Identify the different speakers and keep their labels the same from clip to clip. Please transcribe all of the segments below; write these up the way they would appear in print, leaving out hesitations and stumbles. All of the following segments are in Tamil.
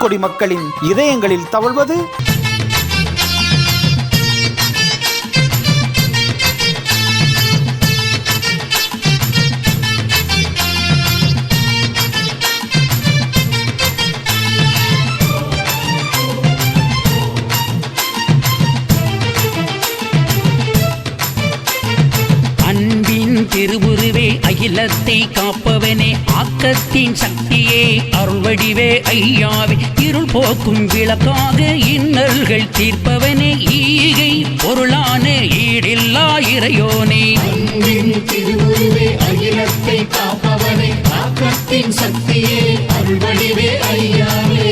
Speaker 1: தூத்துக்குடி மக்களின் இதயங்களில் தவழ்வது
Speaker 2: திருவுருவே அகிலத்தை காப்பவனே ஆக்கத்தின் சக்தியே அருள்வடிவே ஐயாவே இருள் போக்கும் விளக்காக இன்னல்கள் தீர்ப்பவனே ஈகை பொருளான ஈடில்லா இறையோனே
Speaker 3: திருவுருவே அகிலத்தை காப்பவனே ஆக்கத்தின் சக்தியே அருள்வடிவே ஐயாவே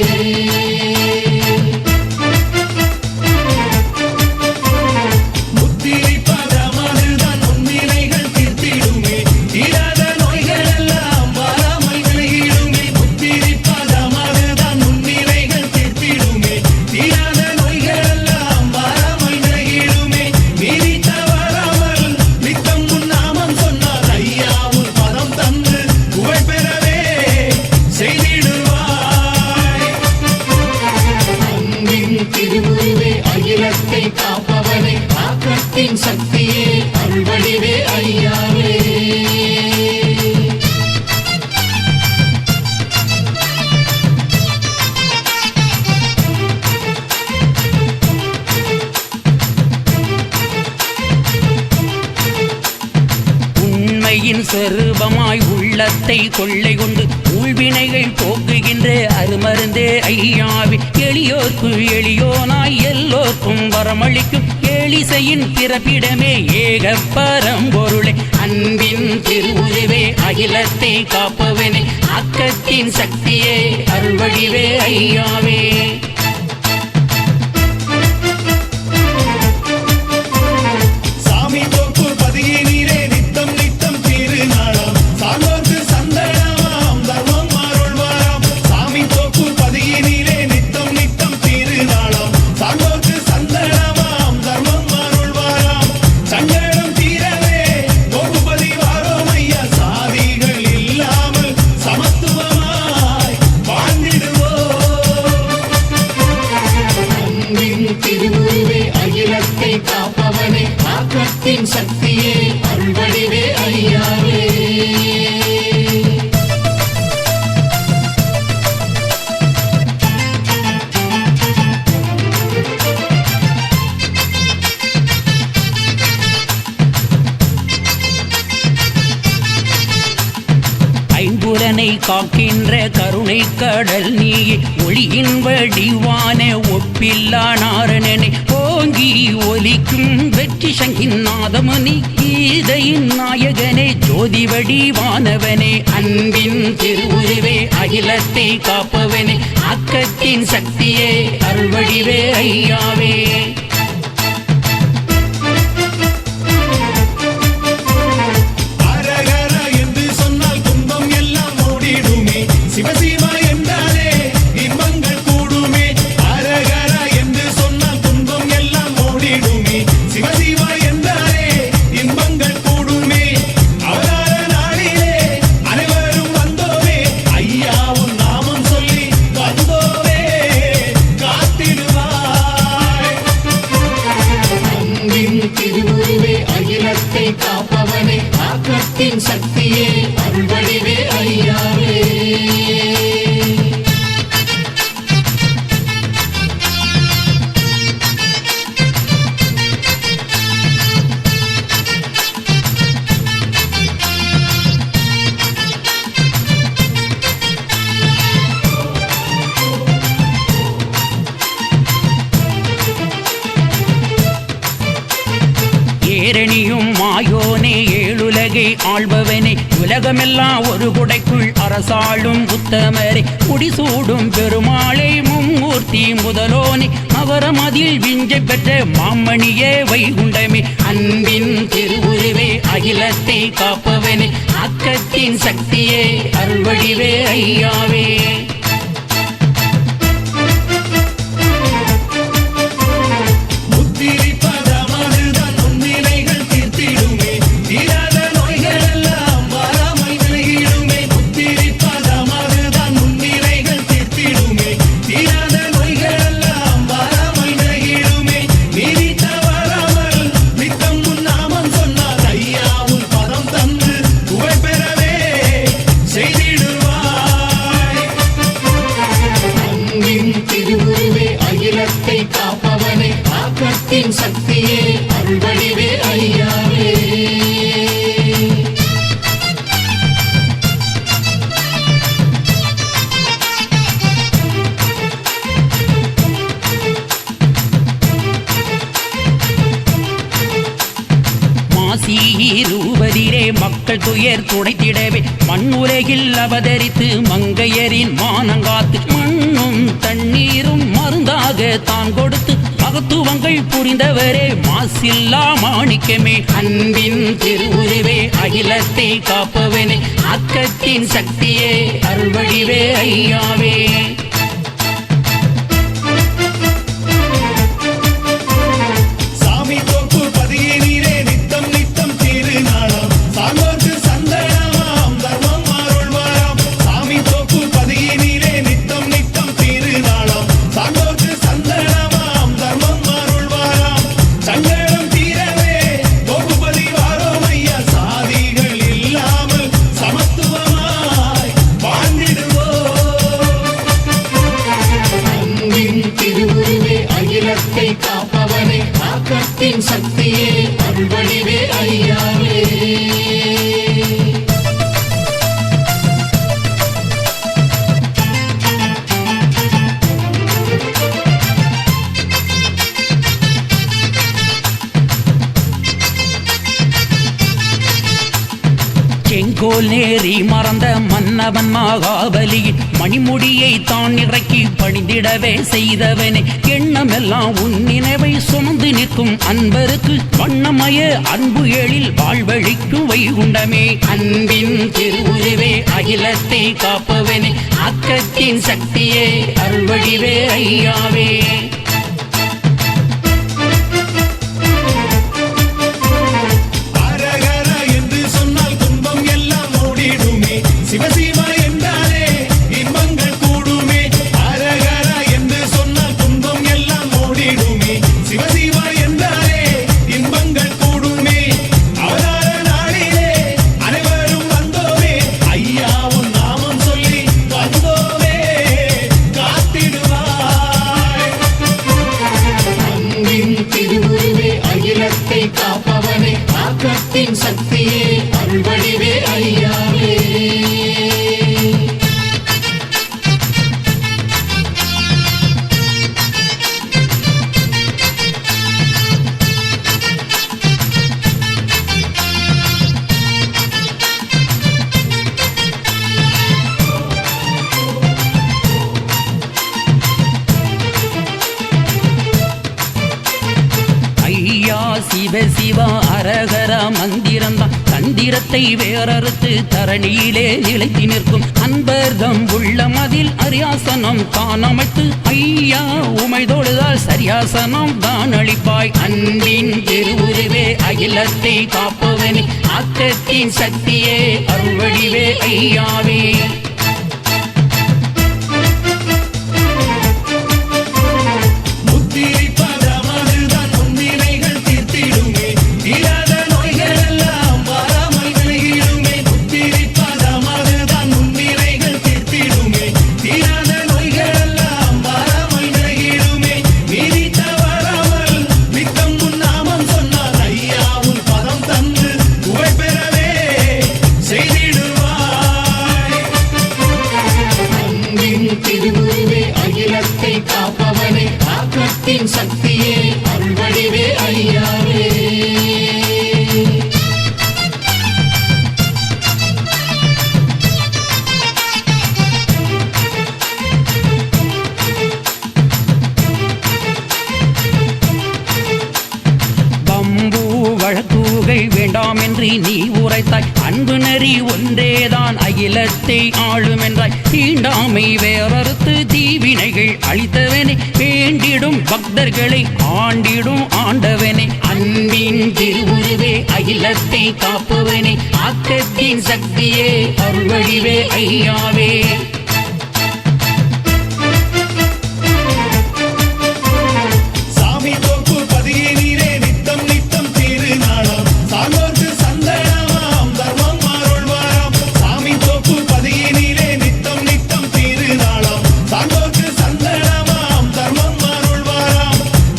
Speaker 3: காப்பவனே ஆக்கத்தின் சக்தியே அருள்வடிவே ஐயாவே
Speaker 2: உண்மையின் செருபமாய் உள்ளத்தை கொள்ளை கொண்டு ஊழ்வினைகள் போக்குகின்ற அருமருந்தே ஐயாவே எளியோர்க்கு எளியோனாய் எல்லோர்க்கும் வரமளிக்கும் எளிசையின் பிறப்பிடமே ஏக பரம்பொருளே அன்பின் திருவுருவே அகிலத்தை காப்பவனே ஆக்கத்தின் சக்தியே அருள்வடிவே ஐயாவே
Speaker 3: திருவுருவே அகிலத்தை காப்பவனே ஆக்கத்தின் சக்தியே அருள்வடிவே ஐயாவே
Speaker 2: ஐம்புலனை காக்கின்ற கருணை கடல் நீயே ஒளியின் வடிவான ஒப்பில்லா நாரணனை ஓங்கி ஒலிக்கும் வெற்றி சங்கின் நாதமணி கீதையின் நாயகனே ஜோதி வடிவானவனே அன்பின் திருவுருவே அகிலத்தை காப்பவனே ஆக்கத்தின் சக்தியே அருள்வடிவே ஐயாவே
Speaker 3: திருவுருவே அகிலத்தை காப்பவனே ஆக்கத்தின் சக்தியே அருள்வடிவே ஐயாவே
Speaker 2: ஏரணியும் மாயோனே ஏழுலகை ஆள்பவனே உலகமெல்லாம் ஒரு குடைக்குள் அரசாளும் உத்தமரே குடிசூடும் பெருமாளை மும்மூர்த்தி முதலோனே மகரமதில் விஞ்சை பெற்ற மாமணியே வைகுண்டமே அன்பின் திருவுருவே அகிலத்தை காப்பவனே ஆக்கத்தின் சக்தியே அருள்வடிவே ஐயாவே
Speaker 3: தீராத ஆக்கத்தின் சக்தியே அருள் வடிவே ஐயாவே.
Speaker 2: ரூபதிரே மக்கள் துயர் துடைத்திடவே மண்ணுலகில் அவதரித்து மங்கையரின் மானங்காத்து மண்ணும் தண்ணீரும் மருந்தாக தான் கொடுத்து மகத்துவங்கள் புரிந்தவரே மாசில்லா மாணிக்கமே அன்பின் திருவுருவே அகிலத்தை காப்பவனே ஆக்கத்தின் சக்தியே அருள்வடிவே ஐயாவே.
Speaker 3: காப்பவனே ஆக்கத்தின் சக்தியே அருள் வடிவே ஐயாவே.
Speaker 2: செங்கோல் நேரி மறந்த மன்னவன் மகாபலியின் மணிமுடியை தான் இறக்கி பணிந்திடவே செய்தவனே எண்ணமெல்லாம் உன் நினைவை சுமந்து நிற்கும் அன்பருக்கு வண்ணமய அன்பு எழில் வாழ்வழிக்கும் வைகுண்டமே அன்பின் திருவுருவே அகிலத்தை காப்பவனே ஆக்கத்தின் சக்தியே அருள்வடிவே ஐயாவே.
Speaker 4: சிவசிவா என்றாலே இன்பங்கள் கூடுமே. அரகர என்று சொன்னால் துன்பம் எல்லாம் ஓடிடுமே. சிவசிவா என்றாலே இன்பங்கள் கூடுமே. அவதார நாளிலே அனைவரும் வந்தோமே. ஐயா உன் நாமம் சொல்லி வந்தோமே காத்திடுவாய்.
Speaker 3: அன்பின் திருவுருவே அகிலத்தை காப்பவனே ஆக்கத்தின் சக்தியே அருள் வடிவே ஐயாவே.
Speaker 2: சிவ சிவா அரகர மந்திரம்தான் தந்திரத்தை வேறறுத்து தரணியிலே நிலைத்து நிற்கும் அன்பர்தம் உள்ள மதில் அரியாசனம் தான் அமைத்து ஐயா உமைதொழுதால் சரியாசனம் தான் அளிப்பாய் அன்பின் திருவுருவே அகிலத்தை காப்பவனே ஆக்கத்தின் சக்தியே அருள்வடிவே ஐயாவே.
Speaker 3: திருவுருவே அகிலத்தை காப்பவனே ஆக்கத்தின் சக்தியே அருள் வடிவே ஐயாவே.
Speaker 2: வழக்கூகை வேண்டாம் என்று நீ உரைத்தாய் அன்பு நெறி ஒன்றேதான் அகிலத்தை ஆளும் என்றாய் தீண்டாமை வேறறுத்து தீவினைகள் அளித்தவனே வேண்டிடும் பக்தர்களை ஆண்டிடும் ஆண்டவனே அன்பின் திருவுருவே அகிலத்தை காப்பவனே ஆக்கத்தின் சக்தியே அருள்வடிவே ஐயாவே.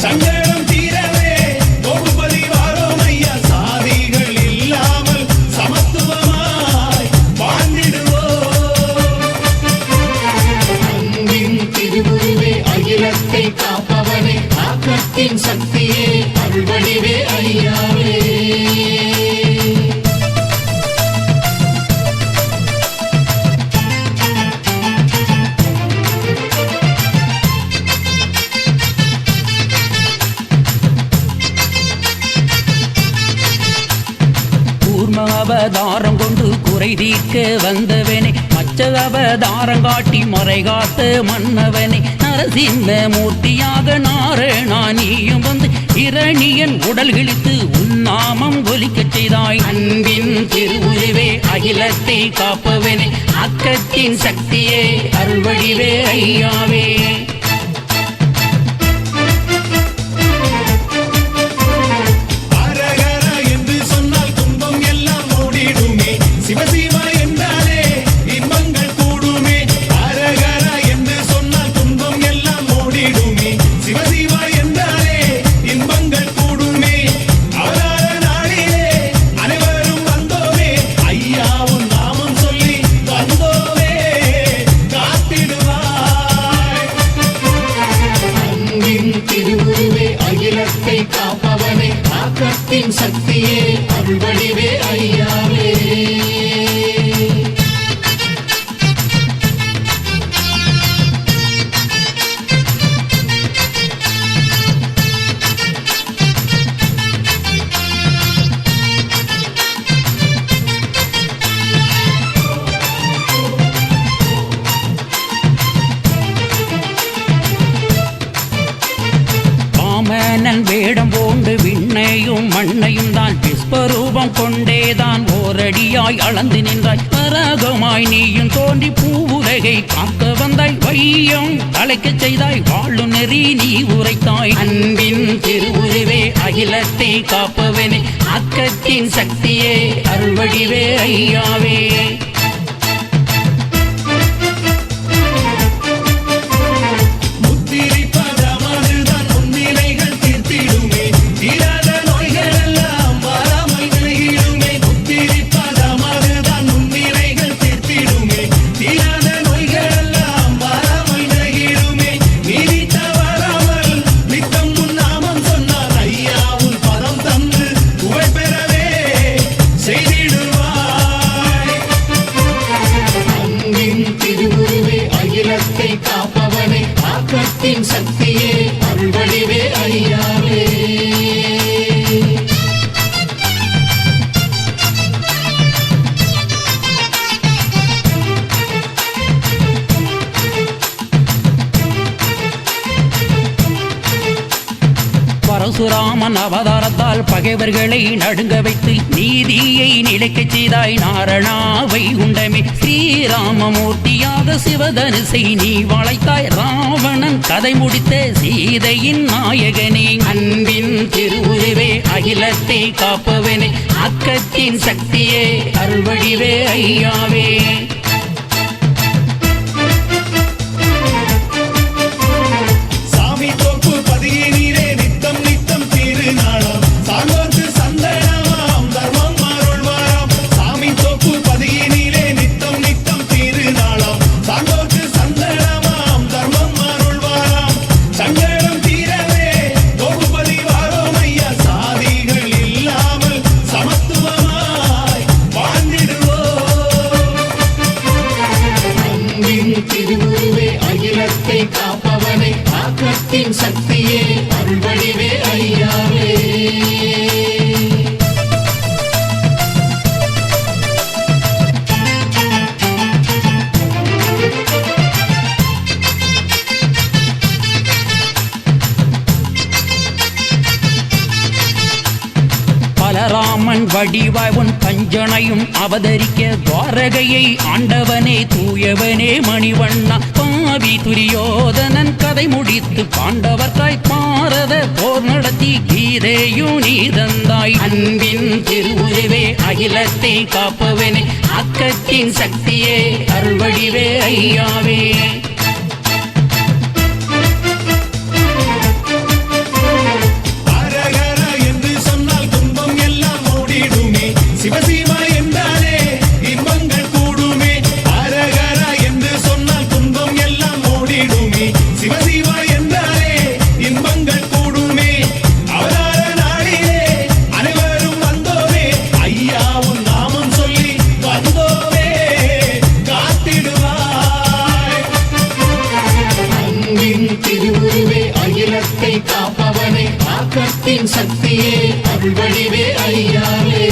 Speaker 4: சங்கடம் தீரவே
Speaker 3: அருள்வடிவே ஐயாவே
Speaker 2: அவதாரம் கொண்டு குறை தீர்க்க வந்தவனே மச்ச அவதாரம் காட்டி மறை காத்த மன்னவனே நரசிம்ம மூர்த்தியாக நாரணா நீயும் வந்து இரணியன் உடல் கிழித்து உன்னாமம் ஒலிக்கச் செய்தாய் அன்பின் திருவுருவே அகிலத்தை காப்பவனே அக்கத்தின் சக்தியே அருள்வடிவே ஐயாவே
Speaker 4: சிவசிவா என்றாலே இன்பங்கள் கூடுமே அரகரா என்று சொன்னால் துன்பம் எல்லாம் ஓடிடுமே சிவசிவா என்றாலே இன்பங்கள் கூடுமே அவதார நாளிலே அனைவரும் வந்தோமே ஐயாவும் நாமம் சொல்லி வந்தோமே காத்திடுவாய்
Speaker 3: அன்பின் திருவுருவே அகிலத்தை காப்பவனே ஆக்கத்தின் சக்தியே அருள்வடிவே ஐயாவே
Speaker 2: வாமனன் வேடம் போண்டு விண்ணையும் மண்ணையும் தான் விஸ்வரூபம் கொண்டேதான் ஓரடியாய் அளந்து நின்றாய் பராகமாய் நீயும் தோன்றி பூவுலகை காக்க வந்தாய் வையம் தலைக்கச் செய்தாய் வாழும் நெறி நீ உரைத்தாய் அன்பின் திருவுருவே அகிலத்தை காப்பவனே அக்கத்தின் சக்தியே அருள்வடிவே ஐயாவே
Speaker 3: காப்பவனே ஆக்கத்தின் சக்தியே அருள்வடிவே ஐயாவே
Speaker 2: பரசுராமன் அவதாரத்தால் பகைவர்களை நடுங்க வைத்து நீதியை நிலைக்கச் செய்தாய் நாரணாவை உண்டமே ஸ்ரீராமமூர்த்தியாக சிவதனுசை நீ வளைத்தாய் ராவணன் கதை முடித்த சீதையின் நாயகனே அன்பின் திருவுருவே அகிலத்தை காப்பவனே அக்கத்தின் சக்தியே அருள்வடிவே ஐயாவே
Speaker 3: காப்பவனே ஆக்கத்தின் சக்தியே அருள்வடிவே ஐயாவே
Speaker 2: பலராமன் வடிவாய் உன் பஞ்சனையும் அவதரிக்க துவாரகையை ஆண்டவனே தூயவனே மணிவண்ணா பாவி துரியோதனன் கதை முடித்து பாண்டவர்காய் பாரத போர் நடத்தி கீதையும் நீ தந்தாய் அன்பின் திருவுருவே அகிலத்தை காப்பவனே அக்கத்தின் சக்தியே அருள்வடிவே ஐயாவே
Speaker 4: சிவசிவா என்றாலே இன்பங்கள் கூடுமே அரகரா என்று சொன்னால் துன்பம் எல்லாம் ஓடிடுமே சிவசிவா என்றாலே இன்பங்கள் கூடுமே அவதார
Speaker 3: சக்தியே அருள் வடிவே ஐயாவே.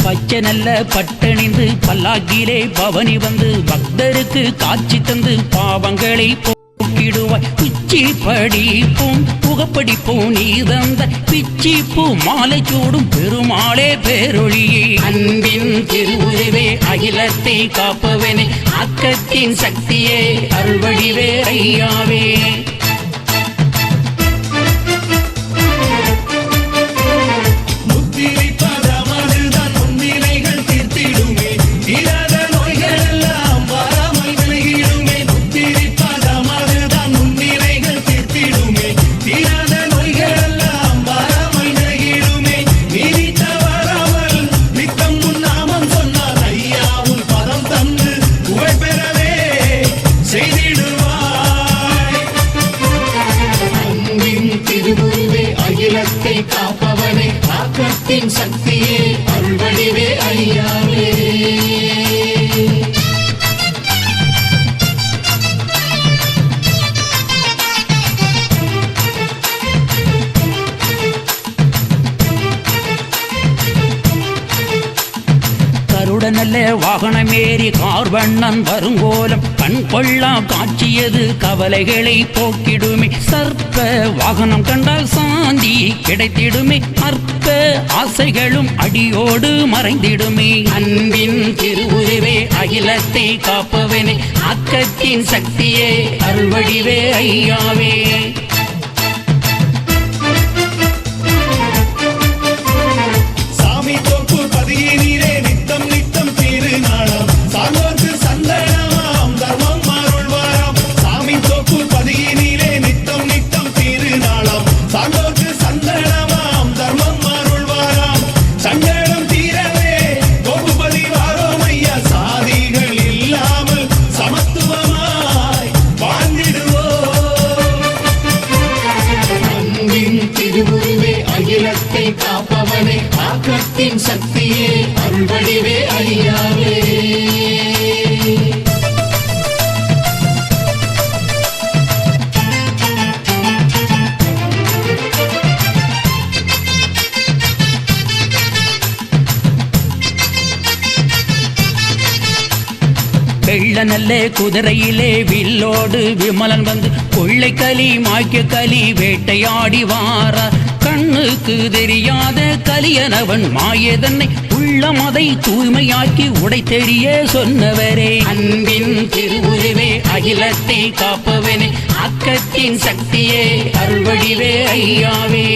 Speaker 2: பச்சை நல்ல பட்டணிந்து பல்லாக்கிலே பவனி வந்து பக்தருக்கு காட்சி தந்து பாவங்களை போக்கிடுவாய். பிச்சி படிப்போம் புகப்படிப்போம் நீ தந்த பிச்சி பூ மாலை சூடும் பெருமாளே பேரொழியே. அன்பின் திருவுருவே அகிலத்தை காப்பவனே ஆக்கத்தின் சக்தியே அருள்வடிவே ஐயாவே.
Speaker 3: காப்பவனே ஆக்கத்தின் சக்தியே அருள் வடிவே ஐயாவே.
Speaker 2: கருடனல்ல வாகனமேறி கார்வண்ணன் வருங்கோலம் கண் கொள்ளா காட்சியது கவலைகளை போக்கிடுமே. சர்ப்ப வாகனம் கண்டால் சாந்தி கிடைத்திடுமே. அற்ப ஆசைகளும் அடியோடு மறைந்திடுமே. அன்பின் திருவுருவே அகிலத்தை காப்பவனே ஆக்கத்தின் சக்தியே அருள்வடிவே ஐயாவே.
Speaker 3: காப்பவனே ஆக்கத்தின் சக்தியே அருள் வடிவே ஐயாவே.
Speaker 2: வெள்ள நல்ல குதிரையிலே வில்லோடு விமலன் வந்து கொள்ளை களி மாய்க்க களி வேட்டையாடி வாரார். கண்ணுக்கு தெரியாத கலியனவன் மாயதன்னை உள்ளமதை தூய்மையாக்கி உடை தெரிய சொன்னவரே. அன்பின் திருவுருவே அகிலத்தை காப்பவனே ஆக்கத்தின் சக்தியே அருள்வடிவே ஐயாவே.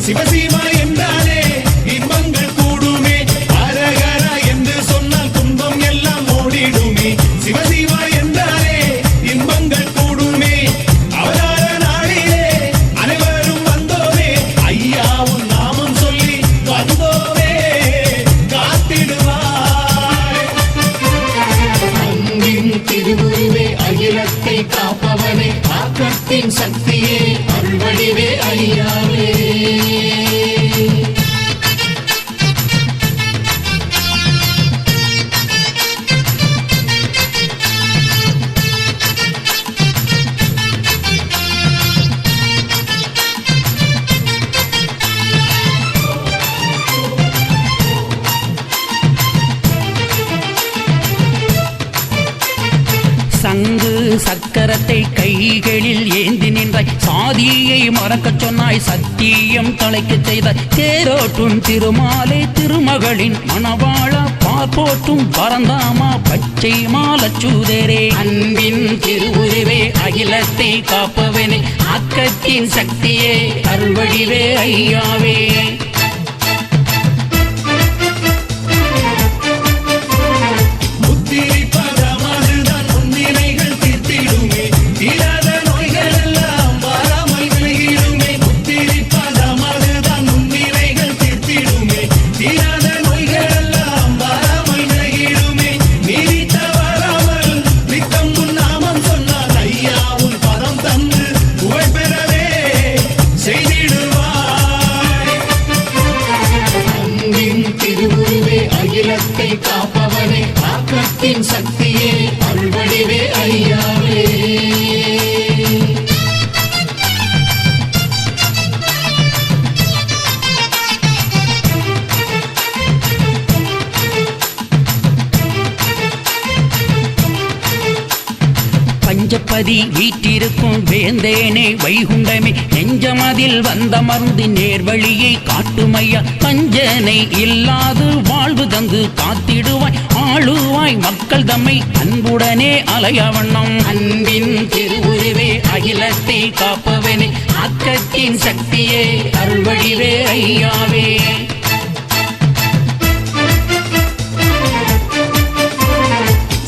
Speaker 4: சிவசிவா என்றாலே இன்பங்கள் கூடுமே. அரகரா என்று சொன்னால் துன்பம் எல்லாம் ஓடிடுமே. சிவசிவா என்றாலே இன்பங்கள் கூடுமே. அவதார நாளிலே அனைவரும் வந்தோமே. ஐயாவும் நாமம் சொல்லி வந்தோமே காத்திடுவாய்.
Speaker 3: அன்பின் திருவுருவே அகிலத்தை காப்பவனே ஆக்கத்தின் சக்தியே அருள் வடிவே ஐயாவே.
Speaker 2: சங்கு சக்கரத்தை கைகளில் ஏந்தி நின்றாய். சாதியை மறக்கச் சொன்னாய் சத்தியம் தலைக்கச் செய்தாய். தேரோட்டும் திருமாலே திருமகளின் மணவாளா பார்ப்போட்டும் பரந்தாமா பச்சை மாலச்சூதரே. அன்பின் திருவுருவே அகிலத்தை காப்பவனே ஆக்கத்தின் சக்தியே அருள்வடிவே ஐயாவே.
Speaker 3: அகிலத்தை காப்பவனே ஆக்கத்தின் சக்தியே அருள்வடிவே ஐயாவே
Speaker 2: பஞ்சப்பதி வீற்றிருக்கும் வேந்தேனே வைகுண்டமே நெஞ்சமதில் வந்தமர்ந்து நேர்வழியை காட்டுமையா பஞ்சனை இல்லாது வாழ்வு தந்து காத்திடுவாய் ஆளுவாய் மக்கள் தம்மை அன்புடனே அலையவண்ணம் அன்பின் திருவுருவே அகிலத்தை காப்பவனே ஆக்கத்தின் சக்தியே அருள்வடிவே ஐயாவே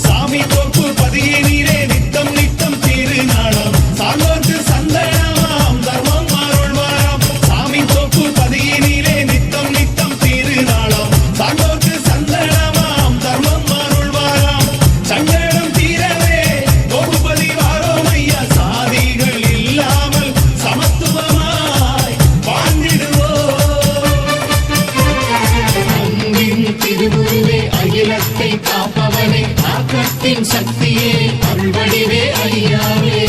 Speaker 4: சாமி தோப்பு பதியே நீரே நித்தம் நித்தம் திருநாளாம் சான்றோர்க்கு சந்தனமாம் தர்மம் அருள்வாராம் சாமி தோப்பு பதியே நீரே நித்தம் நித்தம் திருநாளாம் சான்றோர்க்கு சந்தனமாம் தர்மம் அருள்வாராம் சங்கடம் தீரவே கோபுபதி வாரோம் ஐயா சாதிகள் இல்லாமல் சமத்துவமாய் வாழ்ந்திடுவோம்
Speaker 3: அன்பின் திருவுருவே அகிலத்தை காப்பவனே ஆக்கத்தின் சக்தியே அருள்வடிவே ஐயாவே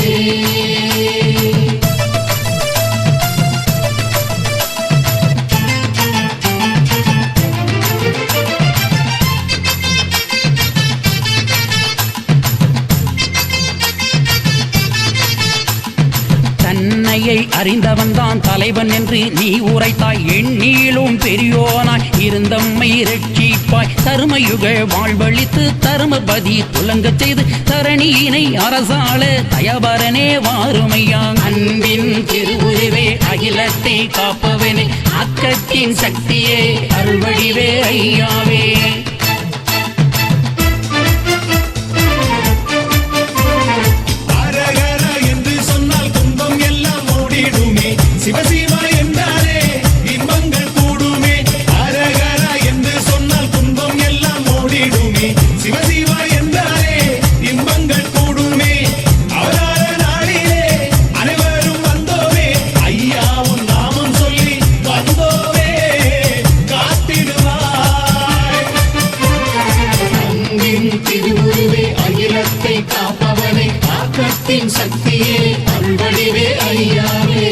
Speaker 2: தன்னையை அறிந்தவன்தான் தலைவன் என்று நீ உரைத்தாய் எண்ணீளும் பெரியோனாய் இருந்தம்மை ரட்சிப்பாய் தருமயுக வாழ்வழித்து தருமபதி துலங்கச் செய்து தரணியினை அரசாள தயபரனே வாருமையா அன்பின் திருவுருவே அகிலத்தை காப்பவனே ஆக்கத்தின் சக்தியே அருள்வடிவே ஐயாவே
Speaker 4: அரகர என்று சொன்னால் துன்பம் எல்லாம் ஓடிடுமே சிவசிவா என்றாலே இன்பங்கள் கூடுமே அரகர என்று சொன்னால் துன்பம் எல்லாம் ஓடிடுமே சிவசிவா என்றாலே இன்பங்கள் கூடுமே அவதார நாளிலே அனைவரும் வந்தோமே ஐயா உன் நாமம் சொல்லி வந்தோமே காத்திடுவாய்
Speaker 3: அன்பின் திருவுருவே அகிலத்தை காப்பவனே ஆக்கத்தின் சக்தியே அருள்வடிவே ஐயாவே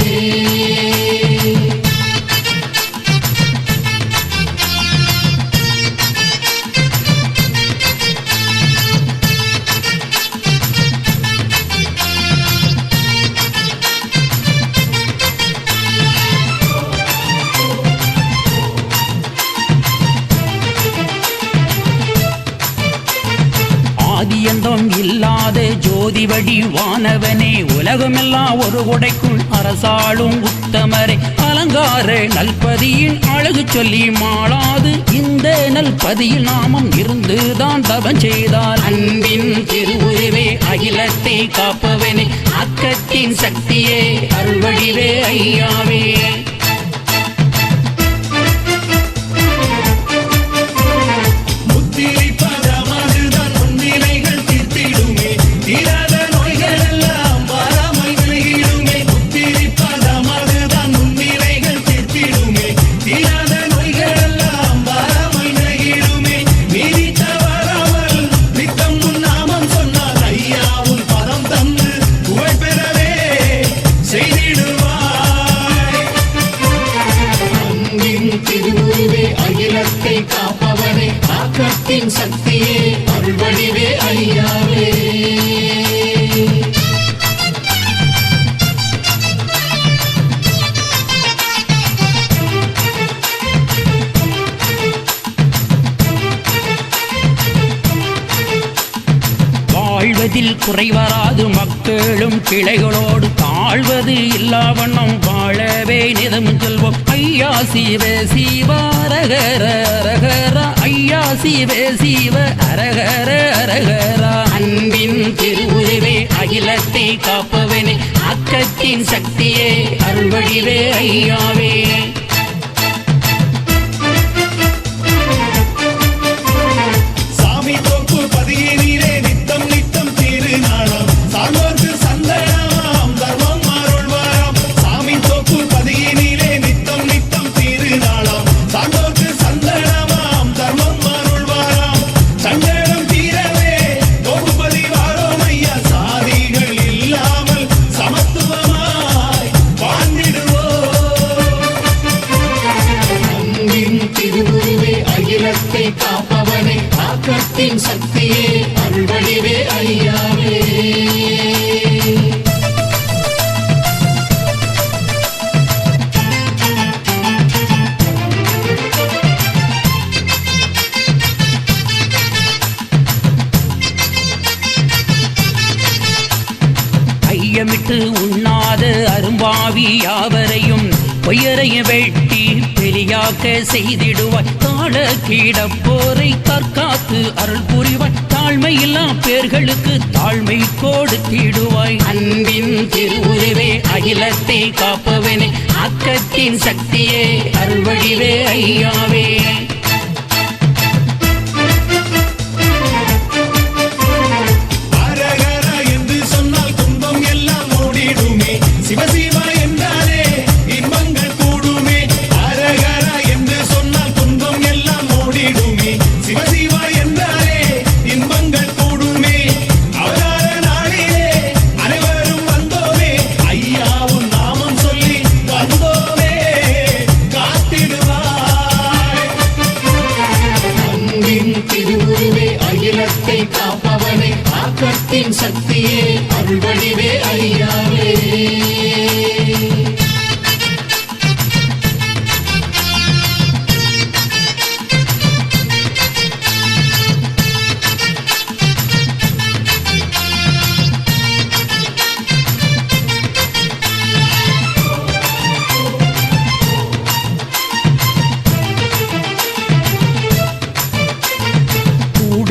Speaker 2: ஆதியந்தம் இல்லாத ஜோதிவடி வானவனே உலகமெல்லாம் ஒரு கொடைக்குள் அரசாளும் உத்தமரே அலங்கார நல்பதியில் அழகு சொல்லி மாளாது இந்த நல்பதியில் நாமம் இருந்துதான் தவம் செய்தால் அன்பின் திருவுருவே அகிலத்தை காப்பவனே ஆக்கத்தின் சக்தியே அருள்வடிவே ஐயாவே
Speaker 4: முத்திரை பதமதுதான் முன்னிலைகள் தீர்த்திடுமே தீராத நோய்கள் எல்லாம் வராமல் விலகிடுமே முத்திரை பதமதுதான் முன்னிலைகள் தீர்த்திடுமே தீராத நோய்கள் எல்லாம் வராமல் விலகிடுமே நீதித்த வராமல் நித்தம் உன் நாமம் சொன்னால் ஐயா உன் பதம் தந்து புகழ் பெறவே செய்திடுவாய்
Speaker 3: அன்பின் திருவுருவே அகிலத்தை காப்பவனே ஆக்கத்தின் சக்தியே அருள்வடிவே ஐயாவே
Speaker 2: வாழ்வதில் குறைவராது மக்களும் கிளைகளோடு தாழ்வது இல்லாவண்ணம் வாழவே நிதம் செல்வோம் ஐயா சிவ சிவ அரகர அரகர ஐயா சிவ சிவ அரகர அரகர அன்பின் திருவுருவே அகிலத்தை காப்பவனே ஆக்கத்தின் சக்தியே அருள்வடிவே ஐயாவே
Speaker 4: சாமி தோப்பு பதியே நீரே நித்தம் நித்தம் திருநாளாம் சான்றோர்க்கு சந்தனமாம் தர்மம் அருள்வாராம் சாமி தோப்பு பதியே நீரே நித்தம் நித்தம் திருநாளாம் சான்றோர்க்கு சந்தனமாம் தர்மம் அருள்வாராம்
Speaker 3: காப்பவனே ஆக்கத்தின் சக்தியே அருள்வடிவே ஐயாவே
Speaker 2: ஐயமிட்டு உண்ணாத அரும்பாவி யாவரையும் பொய்யரைய வெட்டி பெரியாக்க செய்திடுவாய் கால கீடப்போரை தற்காத்து அருள் புரிவாய் தாழ்மையில்லா பேர்களுக்கு தாழ்மை கொடுத்திடுவாய் அன்பின் திருவுருவே அகிலத்தை காப்பவனே ஆக்கத்தின் சக்தியே அருள்வடிவே ஐயாவே
Speaker 4: சிவசிவா என்றாலே இன்பங்கள் கூடுமே அரகரா என்று சொன்னால் துன்பம் எல்லாம் ஓடிடுமே சிவசிவா என்றாலே இன்பங்கள் கூடுமே அவதார நாளிலே அனைவரும் வந்தோமே ஐயாவும் நாமம் சொல்லி வந்தோமே காத்திடுவாய்
Speaker 3: அன்பின் திருவுருவே அகிலத்தை காப்பவனே ஆக்கத்தின் சக்தியே அருள்வடிவே ஐயாவே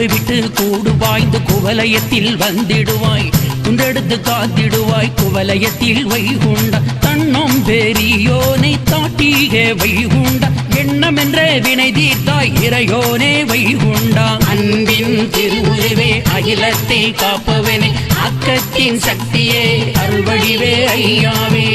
Speaker 2: விட்டு கூடு பாய்ந்து குவலயத்தில் வந்திடுவாய் குன்றெடுத்து காத்திடுவாய் குவலயத்தில் வைகுண்ட தன்னம் பெரியோனை தாட்டிக வைகுண்ட எண்ணம் என்ற வினை தீர்த்தாய் இறையோனே வைகுண்டா அன்பின் திருவுருவே அகிலத்தை காப்பவனே ஆக்கத்தின் சக்தியே அருள்வடிவே ஐயாவே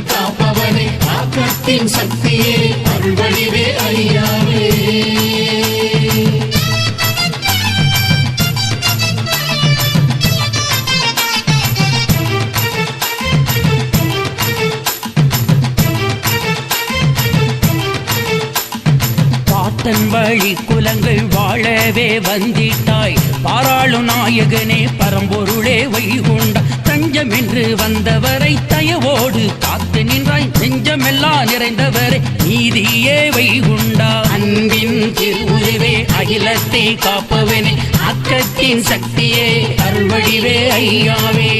Speaker 3: காப்பவனே ஆக்கத்தின் சக்தியே அருள்வடிவே ஐயாவே
Speaker 2: பாட்டன் வழி குலங்கள் வாழவே வந்திட்டாய் பாராளு நாயகனே பரம்பொருளே வைகுண்டா தஞ்சம் என்று வந்தவரை தயவோடு காத்து நின்றாய் நெஞ்சமெல்லாம் நிறைந்தவரை நீதியே வைகுண்டா அன்பின் திருவுருவே அகிலத்தை காப்பவனே ஆக்கத்தின் சக்தியே அருள்வடிவே ஐயாவே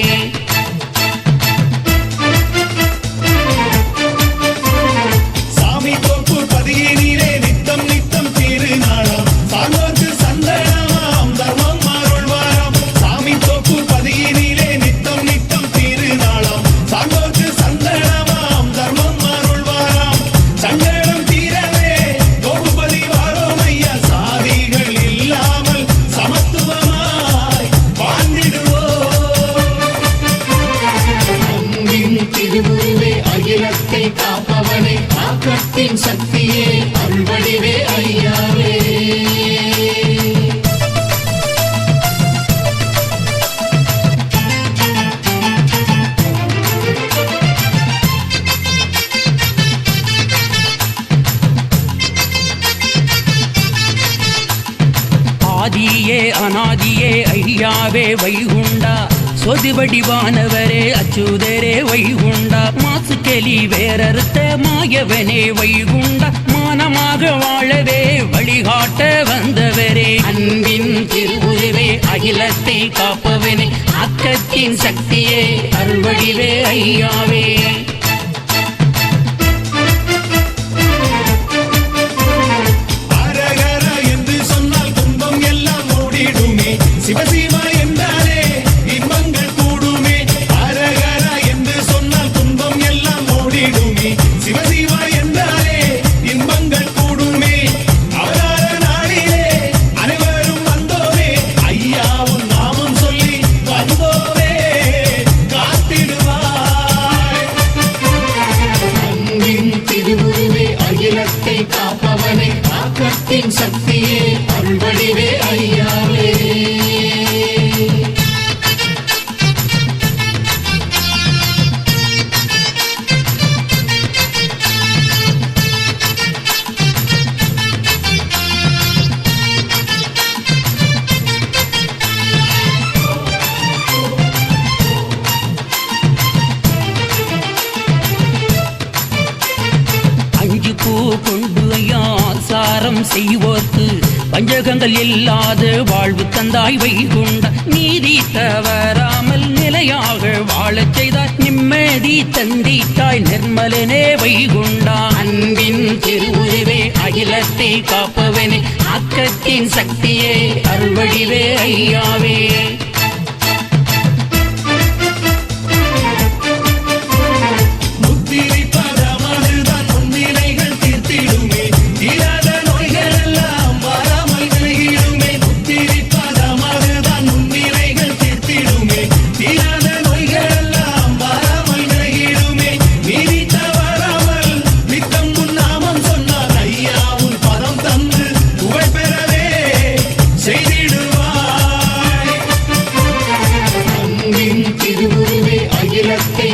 Speaker 4: சாமி தோப்பு பதியினிலே நித்தம் நித்தம் திருநாளாம் சாங்கோத்து சந்தனமாம் தர்மம் அருள்வாராம் சாமி தோப்பு பதியினிலே நித்தம் நித்தம் திருநாளாம் சாங்கோத்து சந்தனமாம் தர்மம் அருள்வாராம் சங்கடம் தீரவே தோப்புபதி வாரோம் ஐயா சாதிகள் இல்லாமல் சமத்துவமாய் வாழ்ந்திடுவோம்
Speaker 3: அன்பின் திருவுருவே அகிலத்தை காப்பவனே ஆக்கத்தின் சக்தியே அருள்வடிவே ஐயாவே
Speaker 2: ஆதியே அநாதியே ஐயாவே வைகுண்டா சொதிவடிவானவரே அச்சுதரே வைகுண்டா மாசுக்கெலி வேறறுத்த மாயவனே வைகுண்டா மானமாக வாழவே வழிகாட்ட வந்தவரே அன்பின் திருவுருவே அகிலத்தை காப்பவனே ஆக்கத்தின் சக்தியே அருள்வடிவே ஐயாவே
Speaker 4: அரகரா என்று சொன்னால் துன்பம் எல்லாம் ஓடிடுமே சிவசிவா என்றாலே இன்பங்கள் கூடுமே அரகரா என்று சொன்னால் துன்பம் எல்லாம் ஓடிடுமே சிவசிவா என்றாலே
Speaker 2: பரிகாரம் செய்வோர்க்கு பஞ்சகங்கள் இல்லாத வாழ்வு தந்தாய் வைகுண்ட நீதி தவறாமல் நிலையாக வாழச் செய்தாய் நிம்மதி தந்திட்டாய் நிர்மலனே வைகுண்டா அன்பின் திருவுருவே அகிலத்தை காப்பவனே ஆக்கத்தின் சக்தியே அருள்வடிவே ஐயாவே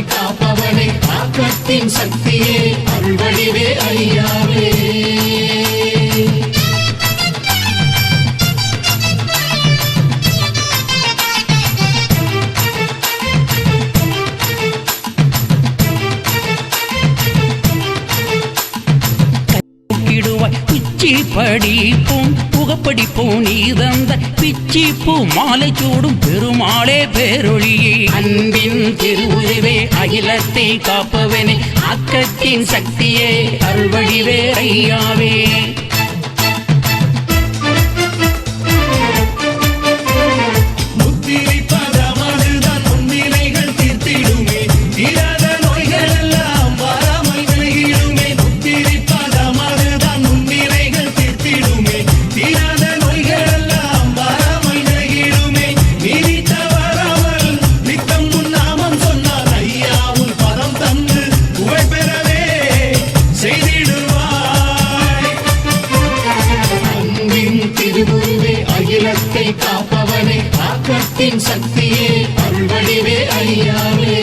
Speaker 3: காப்பவனை ஆக்கத்தின் சக்தியே அருள்வடிவே ஐயாவே
Speaker 2: பிச்சி படிப்போம் புகப்படிப்போம் நீ தந்த பிச்சி பூ மாலை சூடும் பெருமாளே பேரொழியே அன்பின் திருவுருவே அகிலத்தை காப்பவனே ஆக்கத்தின் சக்தியே அருள்வடிவே ஐயாவே
Speaker 3: அகிலத்தை காப்பவனை ஆக்கத்தின் சக்தியே அருள்வடிவே ஐயாவே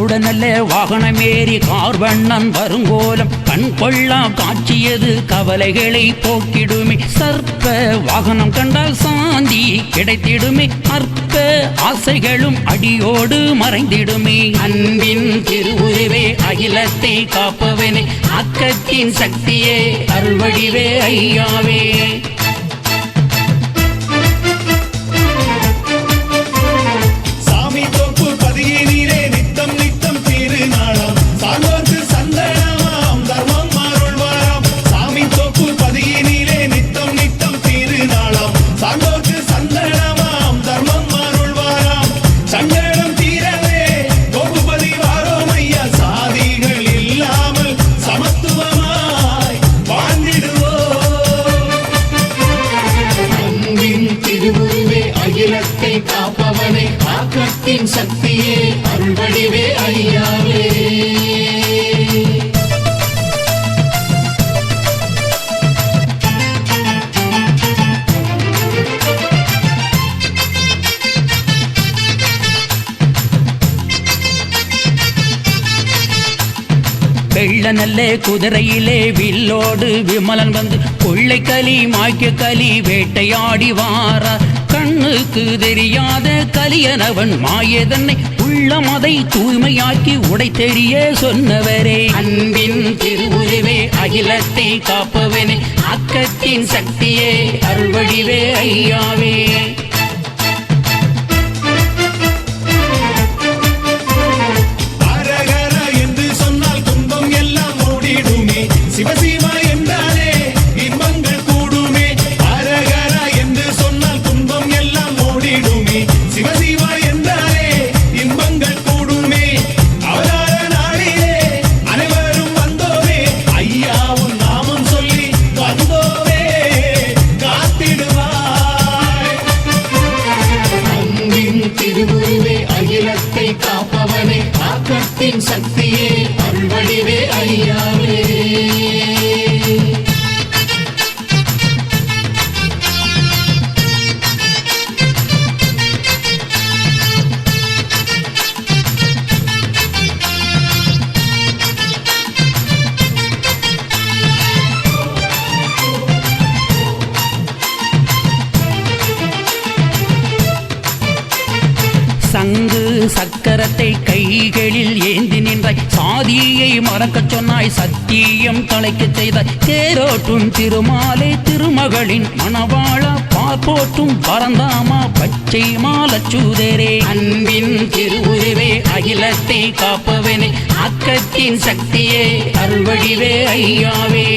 Speaker 2: கருடனல்ல வாகனமேறி கார்வண்ணன் வருங்கோலம் கண் கொள்ளா காட்சியது கவலைகளை போக்கிடுமே சர்ப்ப வாகனம் கண்டால் சாந்தி கிடைத்திடுமே அற்ப ஆசைகளும் அடியோடு மறைந்திடுமே அன்பின் திருவுருவே அகிலத்தை காப்பவனே ஆக்கத்தின் சக்தியே அருள்வடிவே ஐயாவே
Speaker 3: அகிலத்தை காப்பவனை ஆக்கத்தின் சக்தியே அருள்வடிவே ஐயாவே
Speaker 2: வெள்ள நல்ல குதிரையிலே வில்லோடு விமலன் வந்து கொள்ளை களி மாய்க்க களி வேட்டையாடி வாரா கண்ணுக்கு தெரியாத கலியனவன் மாயதன்னை உள்ளமதை தூய்மையாக்கி உடை தெரிய சொன்னவரே அன்பின் திருவுருவே அகிலத்தை காப்பவனே ஆக்கத்தின் சக்தியே அருள்வடிவே ஐயாவே
Speaker 4: சிவசிவா என்றாலே இன்பங்கள் கூடுமே அரகரா என்று சொன்னால் துன்பம் எல்லாம் ஓடிடுமே சிவசிவா என்றாலே இன்பங்கள் கூடுமே அவதார நாளிலே அனைவரும் வந்தோமே ஐயா உன் நாமம் சொல்லி வந்தோமே காத்திடுவாய்
Speaker 3: அன்பின் திருவுருவே அகிலத்தை காப்பவனே ஆக்கத்தின் சக்தியே அருள்வடிவே ஐயாவே
Speaker 2: சக்கரத்தை கைகளில் ஏந்தி நின்றாய், சாதியை மறக்கச் சொன்னாய், சத்தியம் தலைக்கச் செய்தாய். தேரோட்டும் திருமாலே திருமகளின் மணவாளா, பார்ப்போட்டும் பரந்தாமா பச்சை மாலச்சூதரே. அன்பின் திருவுருவே அகிலத்தை காப்பவனே, அக்கத்தின் சக்தியே அருள்வடிவே ஐயாவே.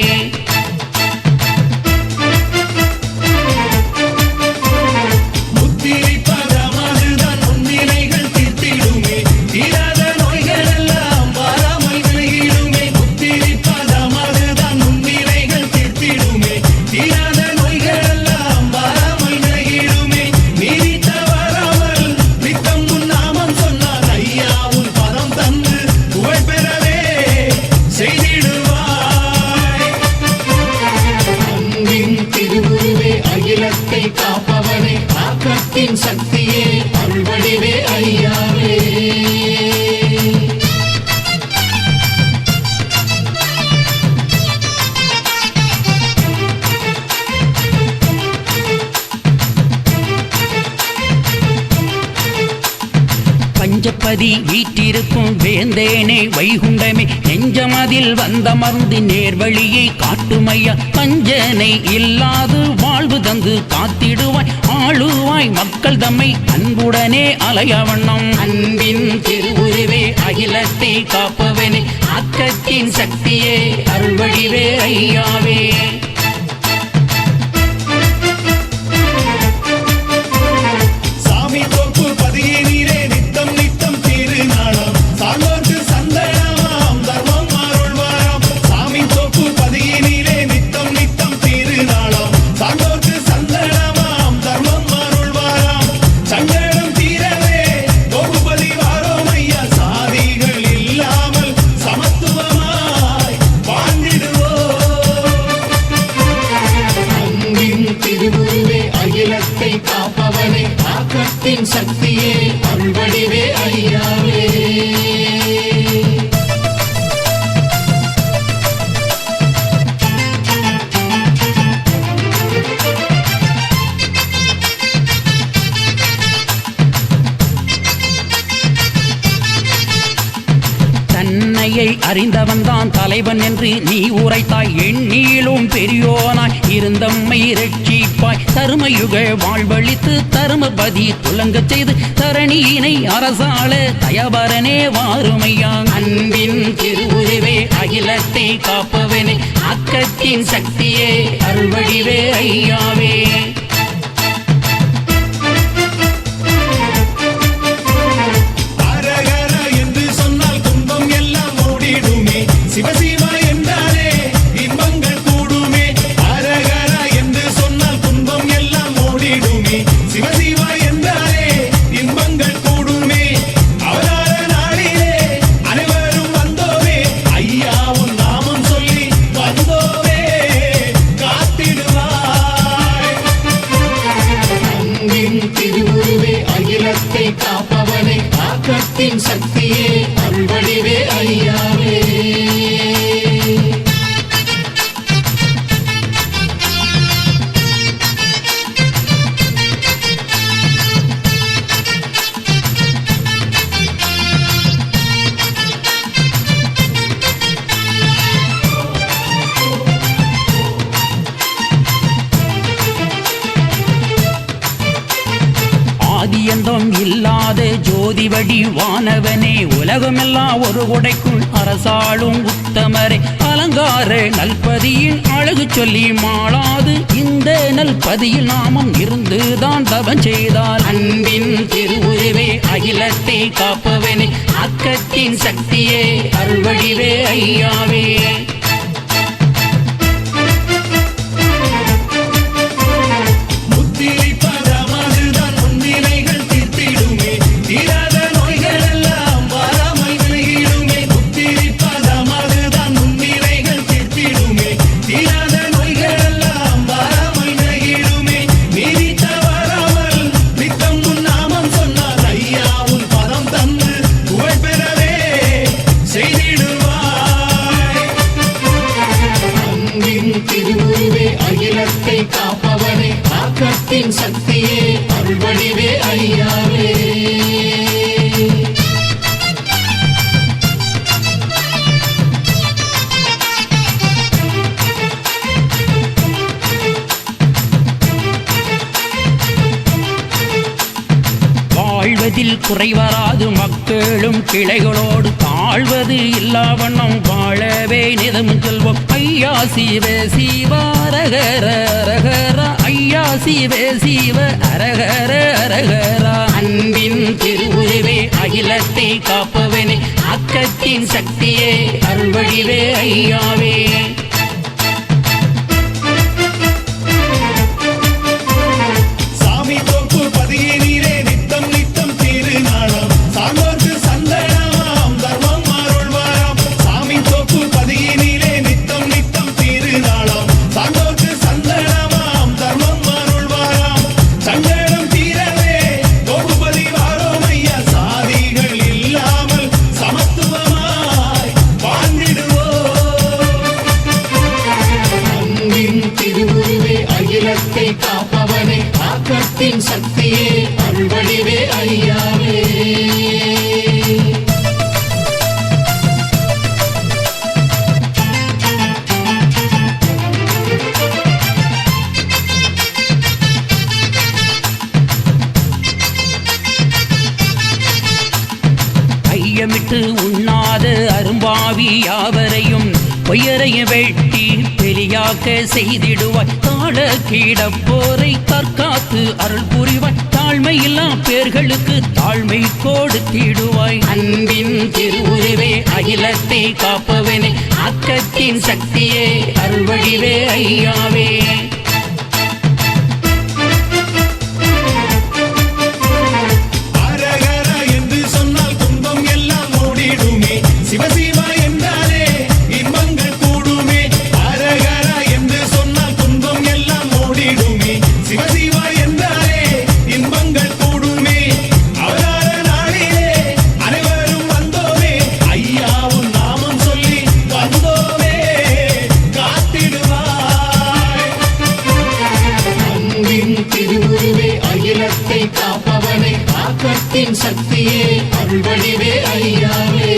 Speaker 3: காப்பவனே ஆக்கத்தின் சக்தியே அருள்வடிவே ஐயாவே.
Speaker 2: பஞ்சப்பதி வீட்டிருக்கும் வேந்தேனே வைகுண்டமே, நெஞ்சமதில் வந்தமர்ந்து நேர்வழியை காட்டுமையா. பஞ்சனை இல்லாது வாழ்வு தந்து காத்திடுவாய், ஆளுவாய் மக்கள் தம்மை அன்புடனே அலையவண்ணம். அன்பின் திருவுருவே அகிலத்தை காப்பவனே, அக்கத்தின் சக்தியே அருள்வடிவே ஐயாவே.
Speaker 3: காப்பவனே ஆக்கத்தின் சக்தியே அருள்வடிவே ஐயாவே.
Speaker 2: தன்னையை அறிந்தவன்தான் தலைவன் என்று நீ உரைத்தாய், எண்ணீலும் பெரியோனாய் இருந்தம்மை ரட்சிப்பாய். தருமயுக வாழ்வழித்து தருமபதி துலங்கச் செய்து தரணியினை அரசாள தயவரனே வாருமையா. அன்பின் திருவுருவே அகிலத்தை காப்பவனே, அக்கத்தின் சக்தியே அருள்வடிவே ஐயாவே.
Speaker 4: சிவசிவா என்றாலே இன்பங்கள் கூடுமே, அரகரா என்று சொன்னால் துன்பம் எல்லாம் ஓடிடுமே. சிவசிவா என்றாலே இன்பங்கள் கூடுமே, அவதார நாளிலே அனைவரும் வந்தோமே, ஐயா உன் நாமம் சொல்லி வந்தோமே காத்திடுவாய்.
Speaker 3: அன்பின் திருவுருவே அகிலத்தை காப்பவனே, ஆக்கத்தின் சக்தியே அருள்வடிவே ஐயாவே.
Speaker 2: ஆதியந்தம் இல்லாத ஜோதிவடி வானவனே, உலகமெல்லாம் ஒரு உடைக்குள் அரசாளும் உத்தமரே. அலங்கார நல்பதியின் அழகு சொல்லி மாளாது இந்த நல்பதியில் நாமம் இருந்துதான் தவம் செய்தால். அன்பின் திருவுருவே அகிலத்தை காப்பவனே, அக்கத்தின் சக்தியே அருள்வடிவே ஐயாவே. வாழ்வதில் குறைவராது மக்களும் கிளைகளோடு தாழ்வது இல்லாவண்ணம் வாழவே நிதமும் செல்வோம். ஐயா சிவ சிவ அரகர அரகர, ஐயா சிவ சிவ அரகர அரகர. அன்பின் திருவுருவே அகிலத்தை காப்பவனே, அக்கத்தின் சக்தியே அருள்வடிவே ஐயாவே.
Speaker 3: காப்பவனே, ஆக்கத்தின் சக்தியே அருள்வடிவே ஐயாவே.
Speaker 2: ஐயமிட்டு உண்ணாத அரும்பாவி யாவரையும் பொய்யரைய வெட்டி பெரியாக்க செய்திடுவாய். தாழ கீடப்போரை தற்காத்து அருள் புரிவாய். தாழ்மையில்லா பேர்களுக்கு தாழ்மை கொடுத்திடுவாய். அன்பின் திருவுருவே அகிலத்தை காப்பவனே, அக்கத்தின் சக்தியே அருள்வடிவே ஐயாவே.
Speaker 3: காப்பவனே, ஆக்கத்தின் சக்தியே அருள்வடிவே ஐயாவே.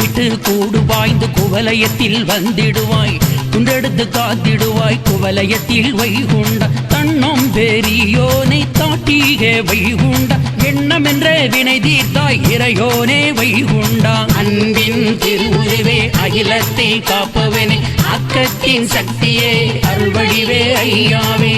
Speaker 2: விட்டு கூடு பாய்ந்து குவலயத்தில் வந்திடுவாய். குண்டெடுத்து காத்திடுவாய் குவலயத்தில் வைகுண்ட. தன்னம் பெரியோனை தாட்டிக வைகுண்ட. எண்ணமென்ற வினை தீர்த்தாய் இறையோனே வைகுண்டா. அன்பின் திருவுருவே அகிலத்தை காப்பவனே, அக்கத்தின் சக்தியே அருள்வடிவே ஐயாவே.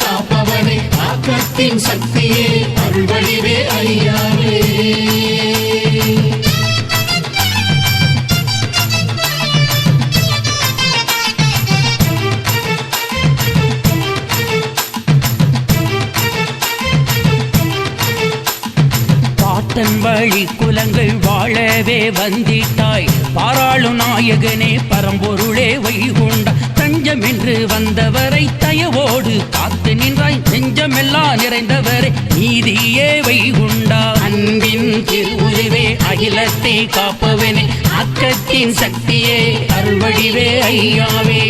Speaker 3: காப்பவனே, ஆக்கத்தின் சக்தியே அருள்வடிவே ஐயாவே.
Speaker 2: பாட்டன் வழி குலங்கள் வாழவே வந்திட்டாய். பாராளும் நாயகனே பரம்பொருளே வைகுண்டா. தஞ்சம் என்று வந்தவரை தயவோடு காத்து நின்றாய். நெஞ்சமெல்லாம் நிறைந்தவரை நீதியே வைகுண்டா. அன்பின் திருவுருவே அகிலத்தை காப்பவனே, அக்கத்தின் சக்தியே அருள்வடிவே ஐயாவே.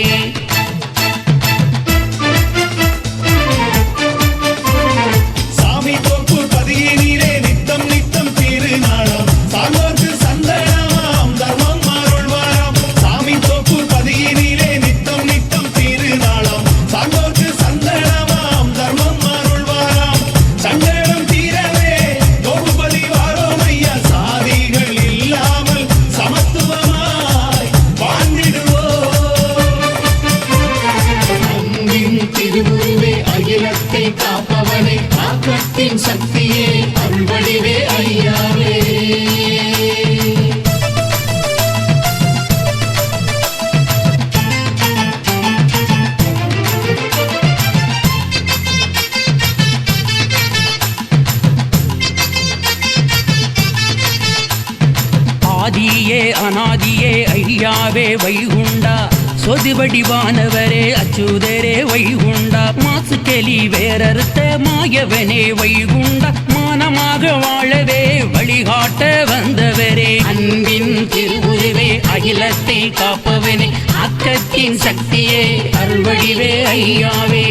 Speaker 2: ஐயாவே வைகுண்டா சொதிவடிவானவரே அச்சுதரே வைகுண்டா மாசுக்கெலி வேறறுத்த மாயவனே வைகுண்டா மானமாக வாழவே வழிகாட்ட வந்தவரே அன்பின் திருவுருவே அகிலத்தை காப்பவனே அக்கத்தின் சக்தியே அருள்வடிவே ஐயாவே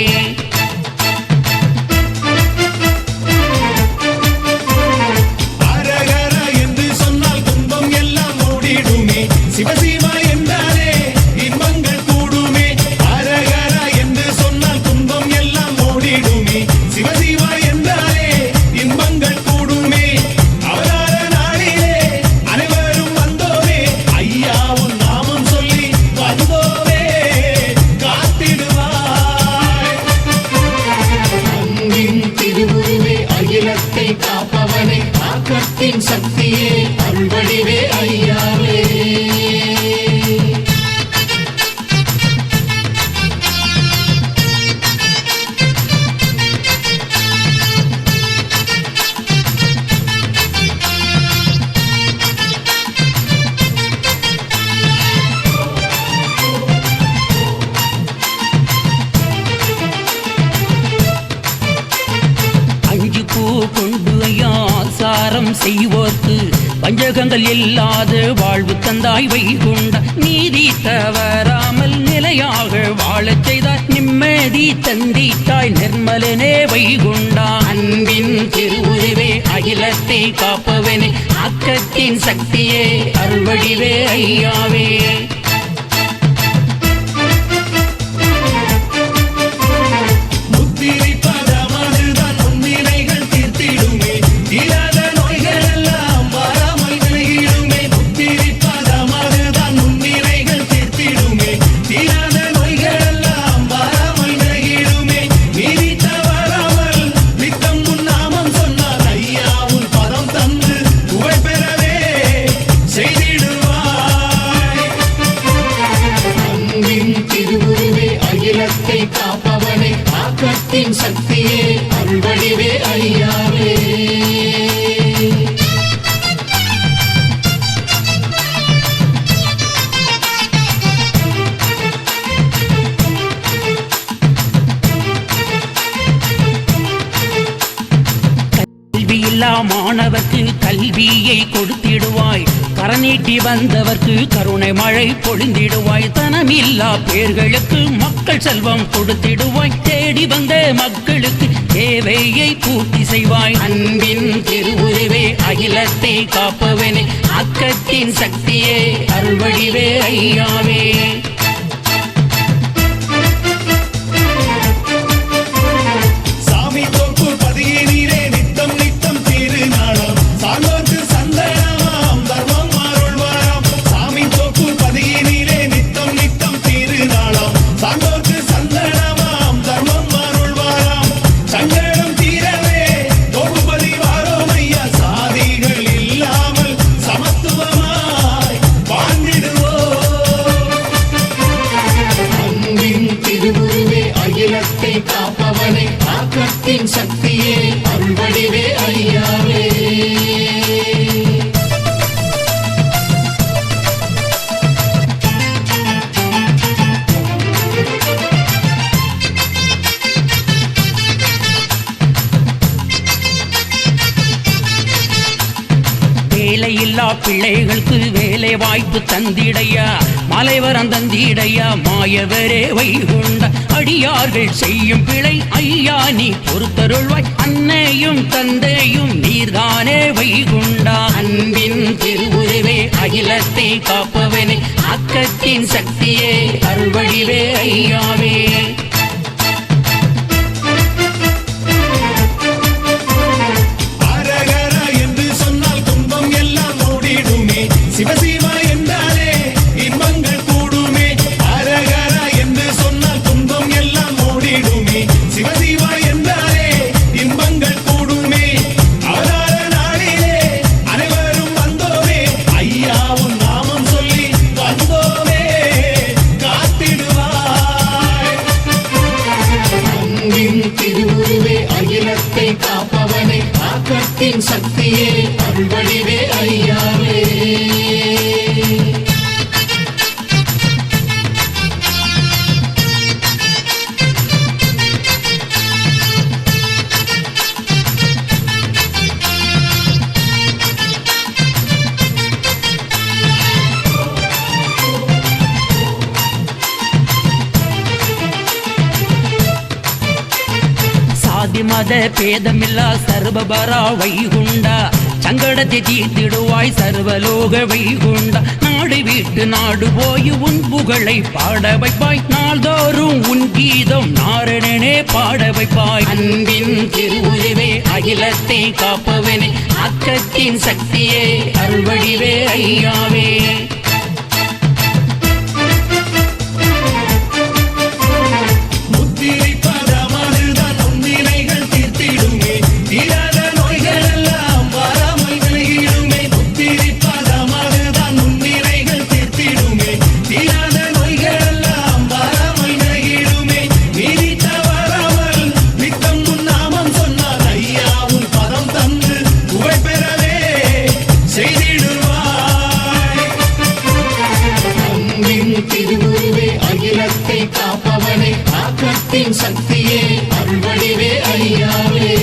Speaker 4: அரகர என்று சொன்னால் துன்பம் எல்லாம் ஓடிடுமே சிவசிவா என்றாலே இன்பங்கள் கூடுமே அரகர என்று சொன்னால் துன்பம் எல்லாம் ஓடிடுமே சிவசிவா என்றாலே இன்பங்கள் கூடுமே அவதார நாளிலே அனைவரும் வந்தோமே ஐயா உன் நாமம் சொல்லி வந்தோமே காத்திடுவாய்
Speaker 3: அன்பின் திருவுருவே அகிலத்தை காப்பவனே ஆக்கத்தின் சக்தியே அருள்வடிவே ஐயாவே
Speaker 2: அஞ்சு பூ கொண்டு ஐயா சாரம் செய்வோர்க்கு பஞ்சகங்கள் இல்லாத வாழ்வு தந்தாய் வைகுண்ட நீதி தவறாமல் நிலையாக வாழச் செய்தாய் நிம்மதி தந்திட்டாய் நிர்மலனே வைகுண்டா அன்பின் திருவுருவே அகிலத்தை காப்பவனே அக்கத்தின் சக்தியே அருள்வடிவே ஐயாவே
Speaker 4: முத்திரை பதமானதுதான் முன்னிலைகள் தீர்த்திடுமே தீராத நோய்கள் எல்லாம் வராமல் விலகிடுமே முத்திரை பதமானதுதான் முன்னிலைகள் தீர்த்திடுமே தீராத நோய்கள் எல்லாம் வராமல் விலகிடுமே நீதி தவறாமல் நித்தம் உன் நாமம் சொன்னால் ஐயா உன் பதம் தந்து புகழ் பெறவே செய்திடுவாய்
Speaker 3: அன்பின் திருவுருவே அகிலத்தை காப்பவனே ஆக்கத்தின் சக்தியே அருள்வடிவே ஐயாவே
Speaker 2: கல்வியில்லா மாணவர்க்கு கல்வியை கொடுத்திடுவாய் கரநீட்டி வந்தவர்க்கு கருணை மழை பொழிந்திடுவாய் தனமில்லா பேர்களுக்கு மக்கள் செல்வம் கொடுத்திடுவாய் தேடி வந்த மக்களுக்கு தேவையை பூர்த்தி செய்வாய் அன்பின் திருவுருவே அகிலத்தை காப்பவனே அக்கத்தின் சக்தியே அருள்வடிவே ஐயாவே
Speaker 4: சாமி தோப்பு பதியே நீரே நித்தம் நித்தம் திருநாளாம் சான்றோர்க்கு சந்தனமாம் தர்மம் அருள்வாராம் சாமி தோப்பு பதியே நீரே நித்தம் நித்தம் திருநாளாம் சான்றோர்க்கு சந்தனமாம் தர்மம் அருள்வாராம் சங்கடம் தீரவே தோப்புபதி வாரோம் ஐயா சாதிகள் இல்லாமல் சமத்துவமாய் வாழ்ந்திடுவோம்
Speaker 3: அன்பின் திருவுருவே அகிலத்தை காப்பவனே ஆக்கத்தின் சக்தியே அருள்வடிவே ஐயாவே
Speaker 2: வேலையில்லா பிள்ளைகளுக்கு வேலை வாய்ப்பு தந்திடையா மலைவரம் தந்திடையா மாயவரே வைகுண்ட அடியார்கள் செய்யும் பிழை ஐயா நீ பொறுத்தருள்வாய் அன்னையும் தந்தையும் நீர்தானே வைகுண்டா அன்பின் திருவுருவே அகிலத்தை காப்பவனே அக்கத்தின் சக்தியே அருள்வடிவே ஐயாவே
Speaker 4: அரகர என்று சொன்னால் துன்பம் எல்லாம் ஓடிடுமே சிவசிவா என்றாலே இன்பங்கள் கூடுமே அரகர என்று சொன்னால் துன்பம் எல்லாம் ஓடிடுமே சிவசிவா என்றாலே இன்பங்கள் கூடுமே அவதார நாளிலே அனைவரும் வந்தோமே ஐயா உன் நாமம் சொல்லி வந்தோமே காத்திடுவாய்
Speaker 2: மத பேதமில்லா சர்வபரா வைகுண்டா சங்கடத்தை தீர்த்திடுவாய் சர்வலோக வைகுண்டா நாடு வீட்டு நாடு போய் உன் புகழை பாட வைப்பாய் நாள்தோறும் உன் கீதம் நாரணனே பாட வைப்பாய் அன்பின் திருவுருவே அகிலத்தை காப்பவனே அக்கத்தின் சக்தியே அருள்வடிவே ஐயாவே
Speaker 3: சக்தியே அருள்வடிவே ஐயாவே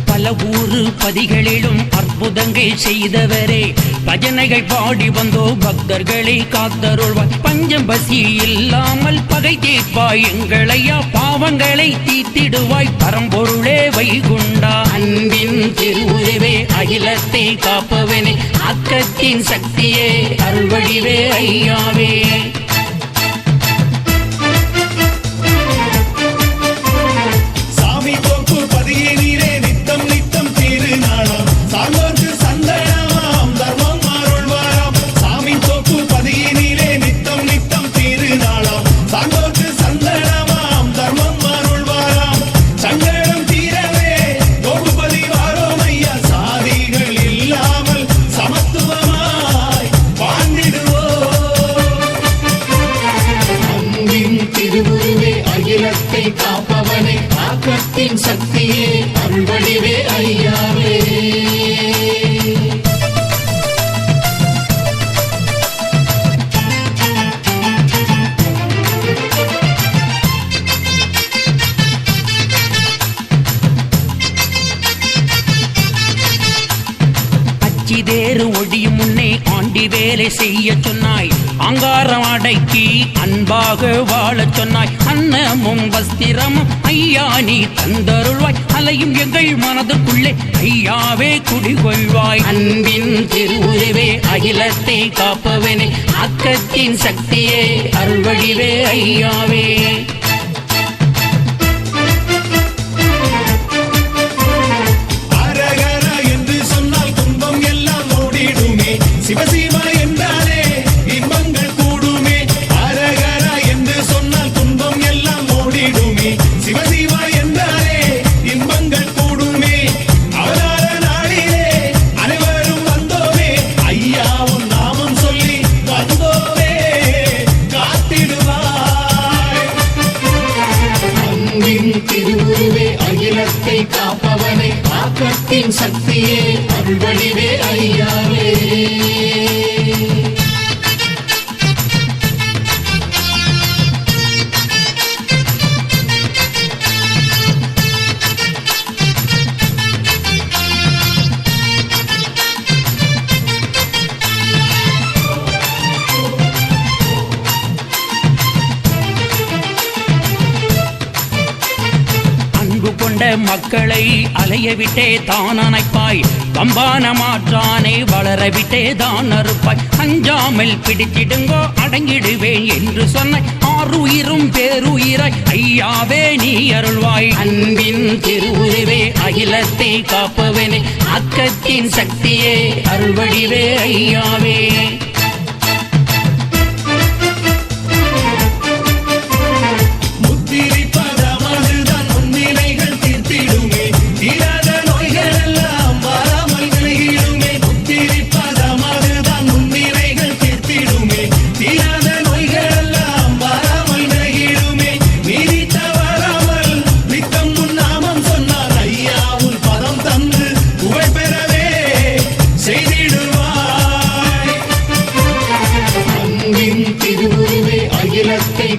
Speaker 2: பல ஊரு பதிகளிலும் அற்புதங்கள் செய்தவரே பஜனைகள் பாடி வந்தோ பக்தர்களை காத்தருள்வாய் பஞ்சம் பசி இல்லாமல் பகை தீர்ப்பாய் எங்களையா பாவங்களை தீர்த்திடுவாய் பரம்பொருளே வைகுண்டா அன்பின் திருவுருவே அகிலத்தை காப்பவனே அக்கத்தின் சக்தியே அருள்வடிவே ஐயாவே
Speaker 3: காப்பவனே ஆக்கத்தின் சக்தியே அருள்வடிவே ஐயாவே
Speaker 2: தேறு ஒடியும் முன்னே ஆண்டி வேலை செய்ய சொன்னாய் அங்காரம் அடக்கி அன்பாக வாழச் சொன்னாய் அன்னமும் வஸ்திரமும் ஐயா நீ தந்தருள்வாய் அலையும் எங்கள் மனதுக்குள்ளே ஐயாவே குடிகொள்வாய் அன்பின் திருவுருவே அகிலத்தை காப்பவனே அக்கத்தின் சக்தியே அருள்வடிவே ஐயாவே
Speaker 4: சிவசிவா என்றாலே இன்பங்கள் கூடுமே அரகரா என்று சொன்னால் துன்பம் எல்லாம் ஓடிடுமே சிவசிவா என்றாலே இன்பங்கள் கூடுமே அவதார நாளிலே அனைவரும் வந்தோமே ஐயாவும் நாமம் சொல்லி வந்தோமே காத்திடுவாய்
Speaker 3: அன்பின் திருவுருவே அகிலத்தை காப்பவனே ஆக்கத்தின் சக்தியே அருள்வடிவே ஐயாவே
Speaker 2: மக்களை அலைய விட்டே தான் அணைப்பாய் கம்பான மாற்றானை வளர விட்டே தான் அறுப்பாய் அஞ்சாமல் பிடித்திடுங்கோ அடங்கிடுவேன் என்று சொன்ன ஆறுயிரும் பேருயிராய் ஐயாவே நீ அருள்வாய் அன்பின் திருவுருவே அகிலத்தை காப்பவனே அக்கத்தின் சக்தியே அருள்வடிவே ஐயாவே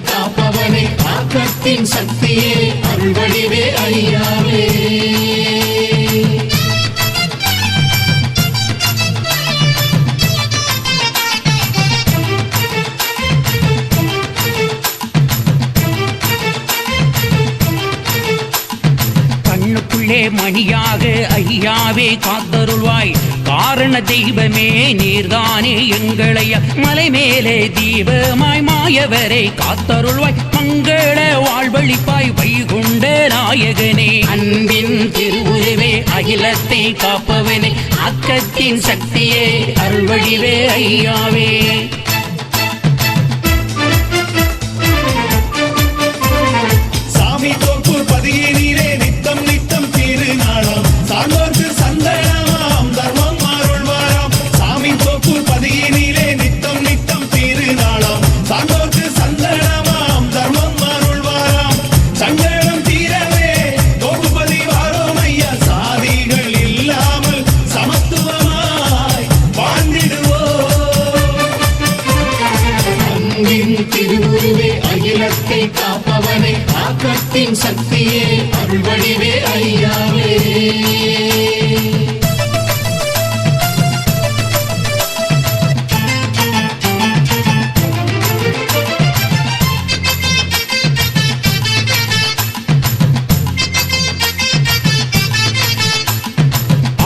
Speaker 3: காப்பவனே ஆக்கத்தின் சக்தியே அருள்வடிவே ஐயாவே
Speaker 2: காட்டுக்குள்ளே மணியாக ஐயாவே காத்தருள்வாய் காரண தெய்வமே நீர்தானே எங்களையா மலை மேலே தீபமாய் மாயவரை காத்தருள்வாய் மங்கள வாழ்வழிப்பாய் வைகுண்ட நாயகனே அன்பின் திருவுருவே அகிலத்தை காப்பவனே அக்கத்தின் சக்தியே அருள்வடிவே ஐயாவே
Speaker 4: சாமி தோப்பூர் பதியே நீரே நித்தம் நித்தம் திருநாளாம் சான்றோர்க்கு சந்தனமாம் தர்மம் அருள்வாராம் சாமி தோப்பூர் பதியே நீரே நித்தம் நித்தம் திருநாளாம் சான்றோர்க்கு சந்தனமாம் தர்மம் அருள்வாராம் சங்கடம் தீரவே தோப்புபதி வாரோம் ஐயா சாதிகள் இல்லாமல் சமத்துவமாய் வாழ்ந்திடுவோம்
Speaker 3: அன்பின் திருவுருவே அகிலத்தை காப்பவனே ஆக்கத்தின் சக்தியே அருள்வடிவே ஐயாவே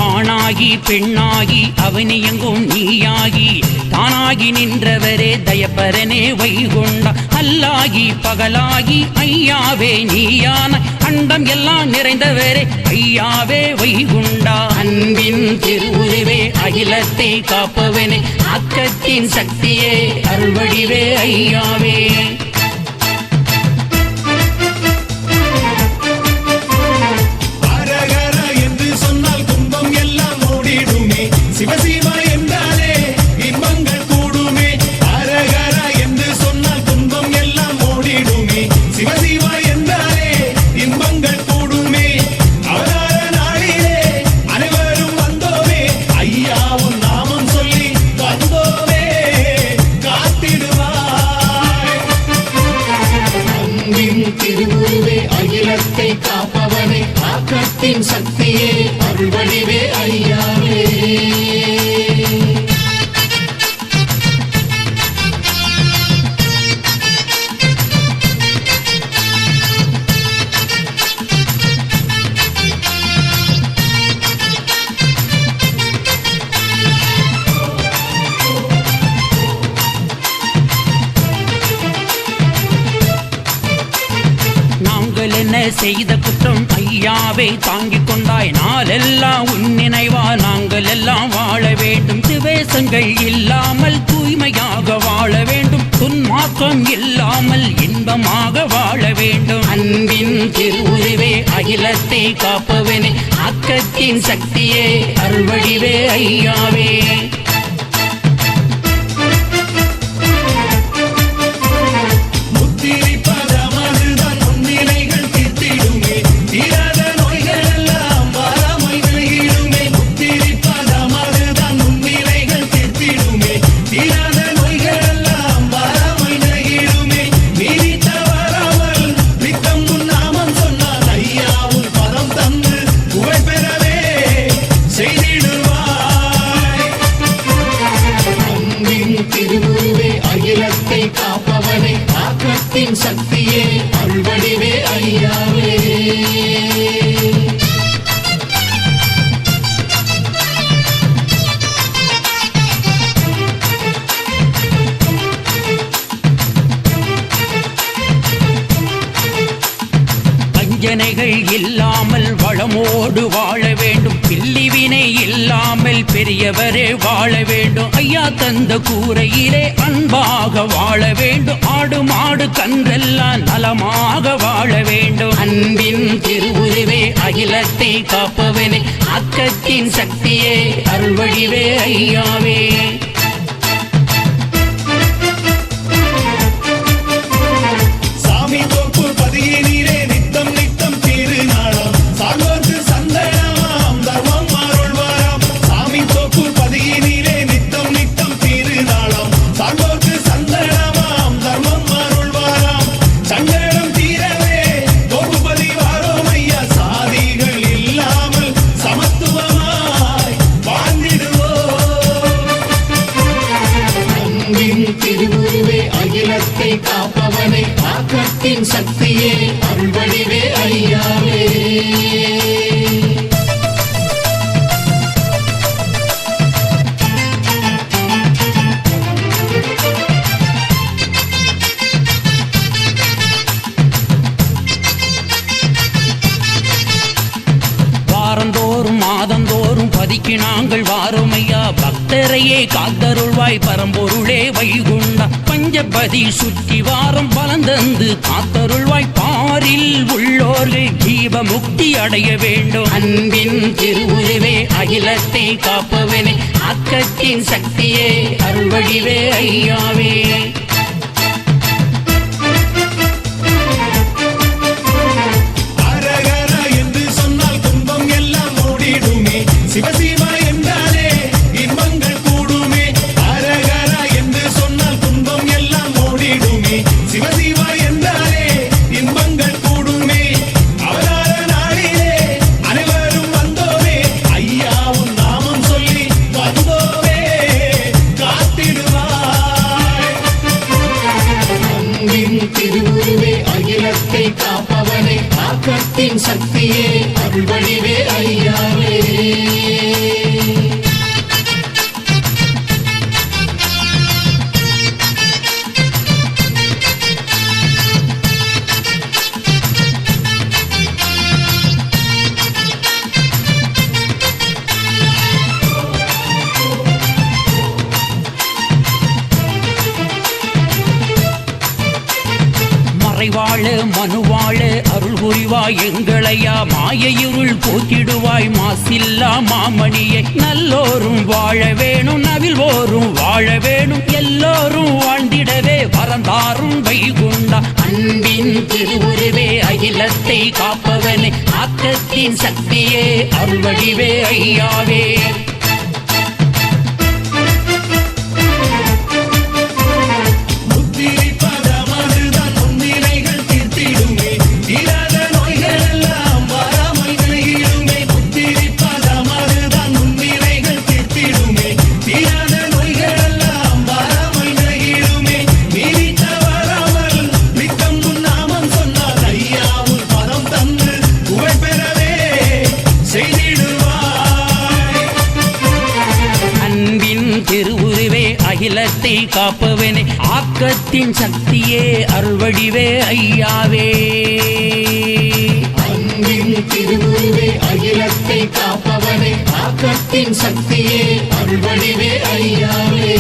Speaker 2: ஆணாகி பெண்ணாகி அவனியங்கும் நீயாகி தானாகி நின்றவரே தயப்பரனே வைகுண்டா அல்லாகி பகலாகி ஐயாவே நீயான அண்டம் எல்லாம் நிறைந்தவரே ஐயாவே வைகுண்டா அன்பின் திருவுருவே அகிலத்தை காப்பவனே அக்கத்தின் சக்தியே அருள்வடிவே ஐயாவே
Speaker 4: அரகர என்று சொன்னால் துன்பம் எல்லாம் ஓடிடுமே சிவசிவா என்றாலே இன்பங்கள் கூடுமே அரகர என்று சொன்னால் துன்பம் எல்லாம் ஓடிடுமே சிவசிவா என்றாலே இன்பங்கள் கூடுமே அவதார நாளிலே அனைவரும் வந்தோமே ஐயாவும் நாமம் சொல்லி வந்தோமே காத்திடுவாய்
Speaker 3: அன்பின் திருவுருவே அகிலத்தை காப்பவனே ஆக்கத்தின் சக்தியே அருள்வடிவே ஐயாவே
Speaker 2: நாங்கள் என்ன செய்த குற்றம் ஐயாவே தாங்கிக் கொண்டாய் நாளெல்லாம் உன் நினைவா நாங்கள் எல்லாம் வாழ வேண்டும் துவேஷங்கள் இல்லாமல் தூய்மையாக வாழ வேண்டும் துன்மாற்றம் இல்லாமல் இன்பமாக வாழ வேண்டும் அன்பின் திருவுருவே அகிலத்தை காப்பவனே அக்கத்தின் சக்தியே அருள்வடிவே ஐயாவே
Speaker 4: முத்திரிப்பதமதுதான் முன்னிலைகள் தீர்த்திடுமே தீராத நோய்கள் எல்லாம் வராமல் விலகிடுமே முத்திரிப்பதமதுதான் முன்னிலைகள் தீர்த்திடுமே தீராத நோய்கள் எல்லாம் வராமல் விலகிடுமே நீடித்த வராமல் நித்தம் உன் நாமம் சொன்னால் ஐயாவும் பதம் தந்து புகழ் பெறவே செய்திடுவாய்
Speaker 3: அன்பின் திருவுருவே அகிலத்தை காப்பவனே ஆக்கத்தின் சக்தியே அருள்வடிவே ஐயாவே
Speaker 2: வஞ்சனைகள் இல்லாமல் வளமோடு வாழ வேண்டும் பில்லிவினை இல்லாமல் பெரியவரே வாழ வேண்டும் ஐயா தந்த கூரையிலே அன்பாக வாழ வேண்டும் ஆடு மாடு கன்றெல்லாம் நலமாக வாழ வேண்டும் அன்பின் திருவுருவே அகிலத்தை காப்பவனே அக்கத்தின் சக்தியே அருள்வடிவே ஐயாவே
Speaker 4: சாமி தோப்பு பதியே நீரே நித்தம் நித்தம் திருநாளாம் சான்றோர்க்கு சந்தனமாம் தர்மம் அருள்வாராம் சாமி தோப்பு பதியே நீரே நித்தம் நித்தம் திருநாளாம் சான்றோர்க்கு சந்தனமாம் தர்மம் அருள்வாராம் சங்கடம் தீரவே தோப்புபதி வாரோம் ஐயா சாதிகள் இல்லாமல் சமத்துவமாய் வாழ்ந்திடுவோம்
Speaker 3: அன்பின் திருவுருவே அகிலத்தை காப்பவனே ஆக்கத்தின் சக்தியே அருள்வடிவே ஐயாவே
Speaker 2: நோக்கி நாங்கள் வாரோம் ஐயா. பக்தரையே காத்தருள்வாய் பரம்பொருளே வைகுண்டா. பஞ்சபதி சுற்றி வாரம் பலந்தந்து காத்தருள்வாய். பாரில் உள்ளோர்கள் ஜீவ முக்தி அடைய வேண்டும். அன்பின் திருவுருவே அகிலத்தை காப்பவனே ஆக்கத்தின் சக்தியே அருள்வடிவே ஐயாவே.
Speaker 4: சிவசிவா என்றாலே இன்பங்கள் கூடுமே. அரகரா என்று சொன்னால் துன்பம் எல்லாம் ஓடிடுமே. சிவசிவா என்றாலே இன்பங்கள் கூடுமே. அவதார நாளிலே அனைவரும் வந்தோமே. ஐயாவும் நாமம் சொல்லி வந்தோமே காத்திடுவாய்.
Speaker 3: அன்பின் திருவுருவே அகிலத்தை காப்பவனே ஆக்கத்தின் சக்தியே அருள்வடிவே ஐயாவே.
Speaker 2: மறைவாழ மனுவாழ அருள் புரிவாய் எங்களையா. மாயையுருள் போக்கிடுவாய் மாசில்லா மாமணியை. நல்லோரும் வாழ வேணும் நவில்வோரும் வாழ வேணும். எல்லோரும் வாழ்ந்திடவே வரந்தாரும் வைகுண்டா. அன்பின் திருவுருவே அகிலத்தை காப்பவனே ஆக்கத்தின் சக்தியே அருள்வடிவே ஐயாவே. திருவுருவே அகிலத்தை காப்பவனே ஆக்கத்தின் சக்தியே அருள்வடிவே ஐயாவே.
Speaker 3: அன்பின் திருவுருவே அகிலத்தை காப்பவனே ஆக்கத்தின் சக்தியே அருள்வடிவே ஐயாவே.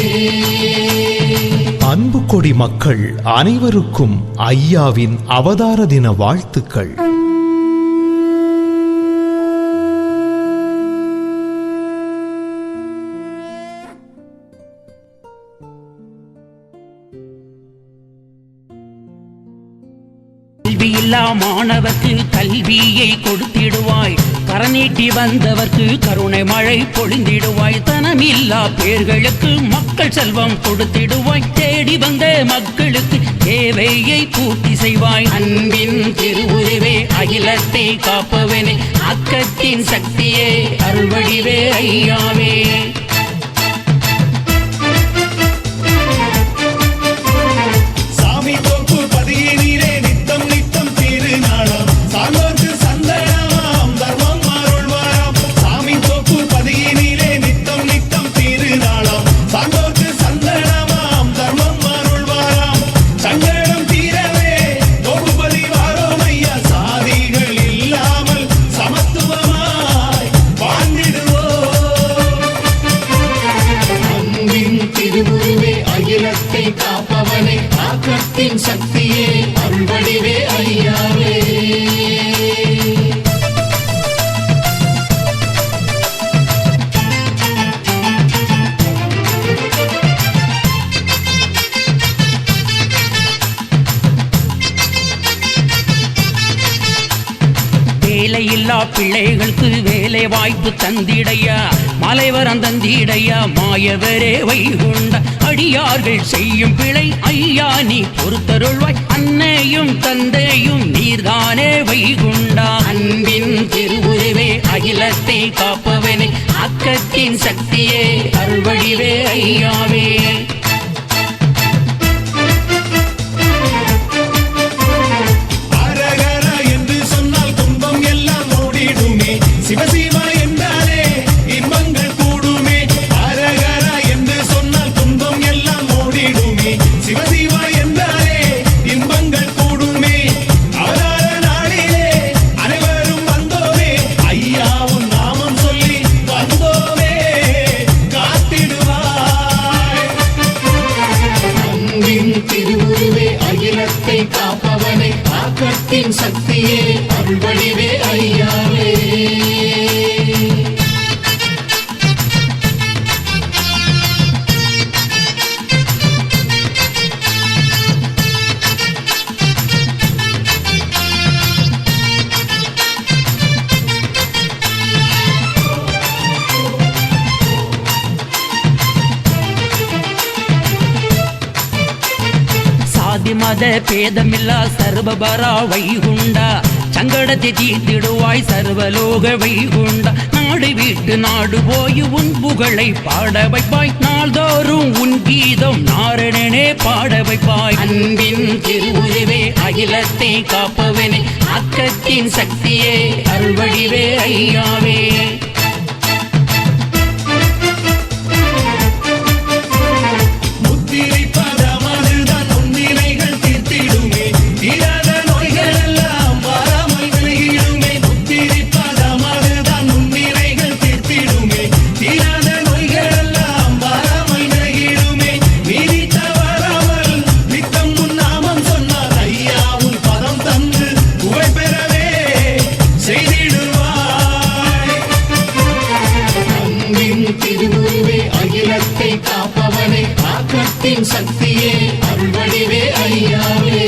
Speaker 5: அன்பு கொடி மக்கள் அனைவருக்கும் ஐயாவின் அவதார தின வாழ்த்துக்கள்.
Speaker 2: கல்வியில்லா மாணவர்க்கு கல்வியை கொடுத்திடுவாய். கரநீட்டி வந்தவர்க்கு கருணை மழை பொழிந்திடுவாய். தனமில்லா பேர்களுக்கு மக்கள் செல்வம் கொடுத்திடுவாய். தேடி வந்த மக்களுக்கு தேவையை பூர்த்தி செய்வாய். அன்பின் திருவுருவே அகிலத்தை காப்பவனே ஆக்கத்தின் சக்தியே அருள்வடிவே ஐயாவே.
Speaker 3: காப்பவனே ஆக்கத்தின் சக்தியே அருள்வடிவே ஐயாவே.
Speaker 2: வேலையில்லா பிள்ளைகளுக்கு வேலை வாய்ப்பு தந்திடையா. மலைவரம் தந்திடையா மாயவரே வைகுண்ட. அடியார்கள் செய்யும் பிழை ஐயா நீ பொறுத்தருள்வாய். அன்னையும் தந்தையும் நீர்தானே வைகுண்டா. அன்பின் திருவுருவே அகிலத்தை காப்பவனே ஆக்கத்தின் சக்தியே அருள்வடிவே ஐயாவே.
Speaker 4: சிவசிவா என்றாலே இன்பங்கள் கூடுமே. அரகரா என்று சொன்னால் துன்பம் எல்லாம் ஓடிடுமே. சிவசிவா என்றாலே இன்பங்கள் கூடுமே. அவதார நாளிலே அனைவரும் வந்தோமே. ஐயாவும் நாமம் சொல்லி வந்தோமே
Speaker 3: ஆக்கத்தின் சக்தியே அருள் வடிவே ஐயாவே.
Speaker 2: மத பேதமில்லா சர்வபரா வைகுண்டா சங்கடத்தை தீர்த்திடுவாய் சர்வலோக வைகுண்டா நாடு வீட்டு நாடு போய் உன் புகழை பாட வைப்பாய் நாள்தோறும் உன் கீதம் நாரணனே பாட வைப்பாய் அன்பின் திருவுருவே அகிலத்தை காப்பவனே ஆக்கத்தின் சக்தியே அருள்வடிவே ஐயாவே.
Speaker 3: காப்பவனே ஆக்கத்தின் சக்தியே அருள் வடிவே ஐயாவே.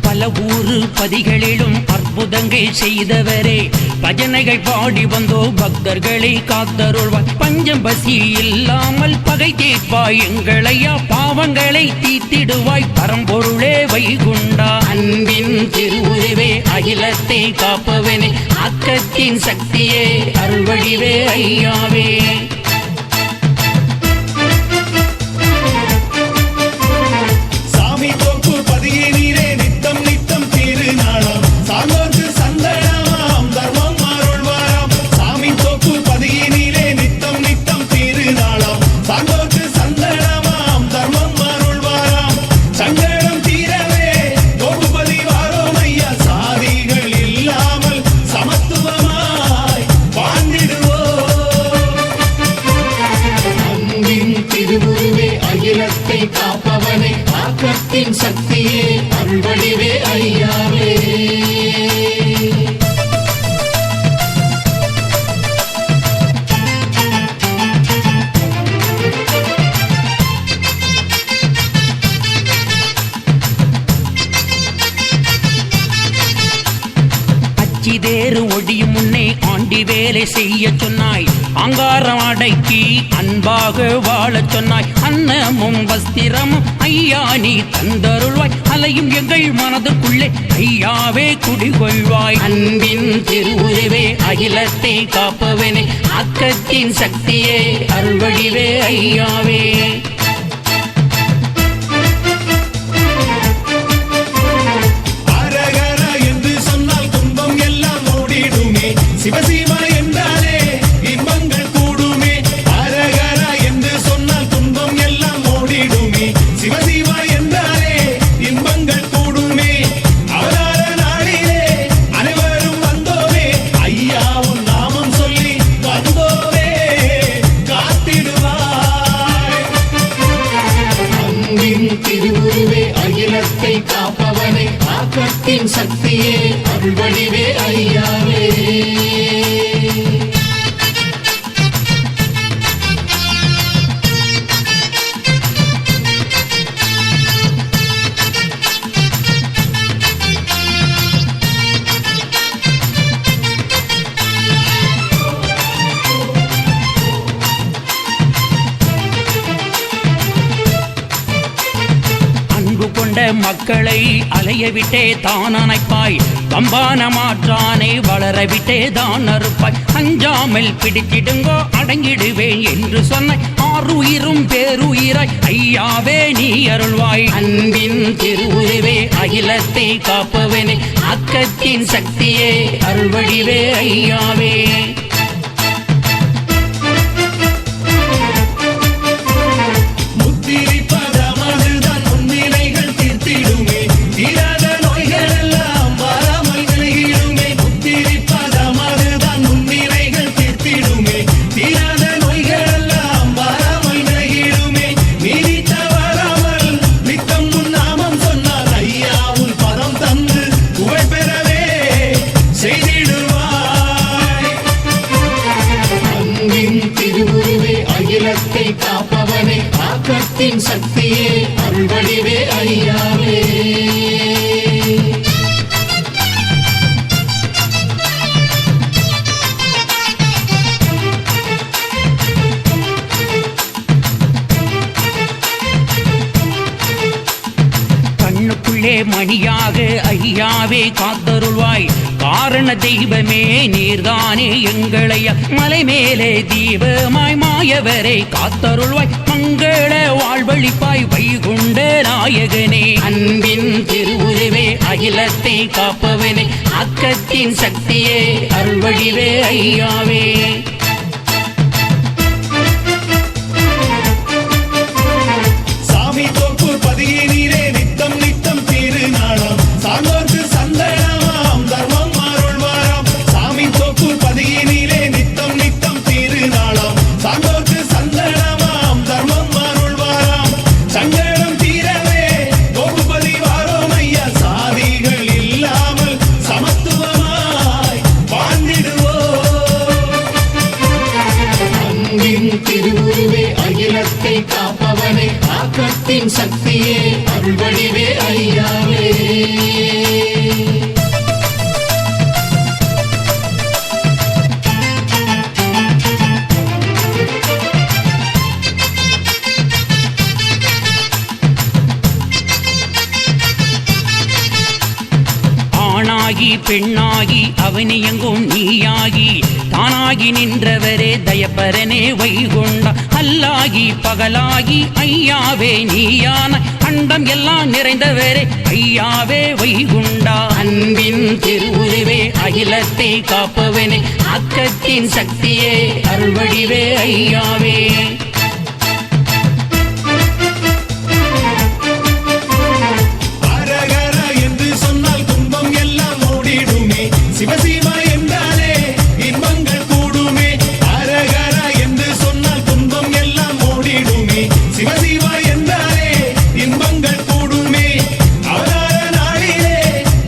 Speaker 2: பல ஊரு பதிகளிலும் அற்புதங்கள் செய்தவரே பஜனைகள் பாடி வந்தோ பக்தர்களை காத்தருள்வாய் பஞ்சம் பசி இல்லாமல் பகை தீர்ப்பாய் எங்களையா பாவங்களை தீர்த்திடுவாய் பரம்பொருளே வைகுண்டா அன்பின் திருவுருவே அகிலத்தை காப்பவனே ஆக்கத்தின் சக்தியே அருள்வடிவே ஐயாவே.
Speaker 3: காப்பவனே ஆக்கத்தின் சக்தியே அருள் வடிவே ஐயாவே.
Speaker 2: தேரு ஒடியும் முன்னே ஆண்டி வேலை செய்ய சொன்னாய் அங்காரம் அடக்கி அன்பாக வாழச் சொன்னாய் அன்னமும் வஸ்திரமும் ஐயா நீ தந்தருள்வாய் அலையும் எங்கள் மனதுக்குள்ளே ஐயாவே குடிகொள்வாய் அன்பின் திருவுருவே அகிலத்தை காப்பவனே ஆக்கத்தின் சக்தியே அருள்வடிவே ஐயாவே.
Speaker 4: சிவசிவா என்றாலே இன்பங்கள் கூடுமே அரகரா என்று சொன்னால் துன்பம் எல்லாம் ஓடிடுமே சிவசிவா என்றாலே இன்பங்கள் கூடுமே அவதார நாளிலே அனைவரும் வந்தோமே ஐயா உன் நாமம் சொல்லி வந்தோமே காத்திடுவாய்
Speaker 3: அன்பின் திருவுருவே அகிலத்தை காப்பவனே ஆக்கத்தின் சக்தியே அருள் வடிவே ஐயாவே.
Speaker 2: மக்களை அலைய விட்டே தான் அணைப்பாய் கம்பான மாற்றானை வளர விட்டே தான் அறுப்பாய் அஞ்சாமல் பிடிச்சிடுங்கோ அடங்கிடுவேன் என்று சொன்ன ஆறுயிரும் பேருயிராய் ஐயாவே நீ அருள்வாய் அன்பின் திருவுருவே அகிலத்தை காப்பவனே ஆக்கத்தின் சக்தியே அருள்வடிவே ஐயாவே.
Speaker 4: தீராத நோய்கள் எல்லாம் வராமல் விலகிடும்
Speaker 3: ஆக்கத்தின் சக்தியே அருள்வடிவே ஐயாவே.
Speaker 2: கண்ணுக்குள்ளே மணியாக ஐயாவே காத்தருள்வாய். காரண தெய்வமே நீர்தானே எங்களையா. மலை மேலே தீபமாய் மாயவரை காத்தருள்வாய். மங்கள வாழ்வழிப்பாய் வைகுண்ட நாயகனே. அன்பின் திருவுருவே அகிலத்தை காப்பவனே. அக்கத்தின் சக்தியே அருள்வடிவே ஐயாவே.
Speaker 4: சாமி தோப்பூர் பதியே நீரே நித்தம் நித்தம் திருநாளாம் சான்றோர்க்கு சந்தனமாம் தர்மம் அருள்வாராம். சாமி தோப்பூர் பதியே நீரே நித்தம் நித்தம் திருநாளாம் சான்றோர்க்கு சந்தனமாம் தர்மம் அருள்வாராம். சங்கடம் தீரவே தோப்புபதி வாரோம் ஐயா. சாதிகள் இல்லாமல் சமத்துவமாய் வாழ்ந்திடுவோம்.
Speaker 3: அன்பின் திருவுருவே அகிலத்தை காப்பவனே. ஆக்கத்தின் சக்தியே அருள்வடிவே ஐயாவே.
Speaker 2: ஆணாகி பெண்ணாகி அவனியங்கும் நீயாகி தானாகி நின்றவரே தயப்பரனே வைகுண்டா. அல்லாகி பகலாகி ஐயாவே நீயான அண்டம் எல்லாம் நிறைந்தவரே ஐயாவே வைகுண்டா. அன்பின் திருவுருவே அகிலத்தை காப்பவனே. அக்கத்தின் சக்தியே அருள்வடிவே ஐயாவே.
Speaker 4: அரகர என்று சொன்னால் துன்பம் எல்லாம் ஓடிடுமே. சிவசிவா என்றாலே இன்பங்கள் கூடுமே. அரகர என்று சொன்னால் துன்பம் எல்லாம் ஓடிடுமே. சிவசிவா என்றாலே இன்பங்கள் கூடுமே. அவதார நாளிலே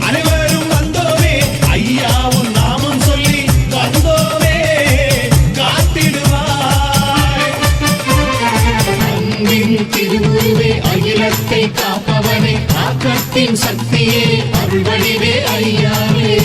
Speaker 4: அனைவரும் வந்தோமே. ஐயாவும் நாமம் சொல்லி வந்தோமே காத்திடுவாய்.
Speaker 3: அன்பின் திருவுருவே அகிலத்தை காப்பவனே. ஆக்கத்தின் சக்தியே அருள்வடிவே ஐயாவே.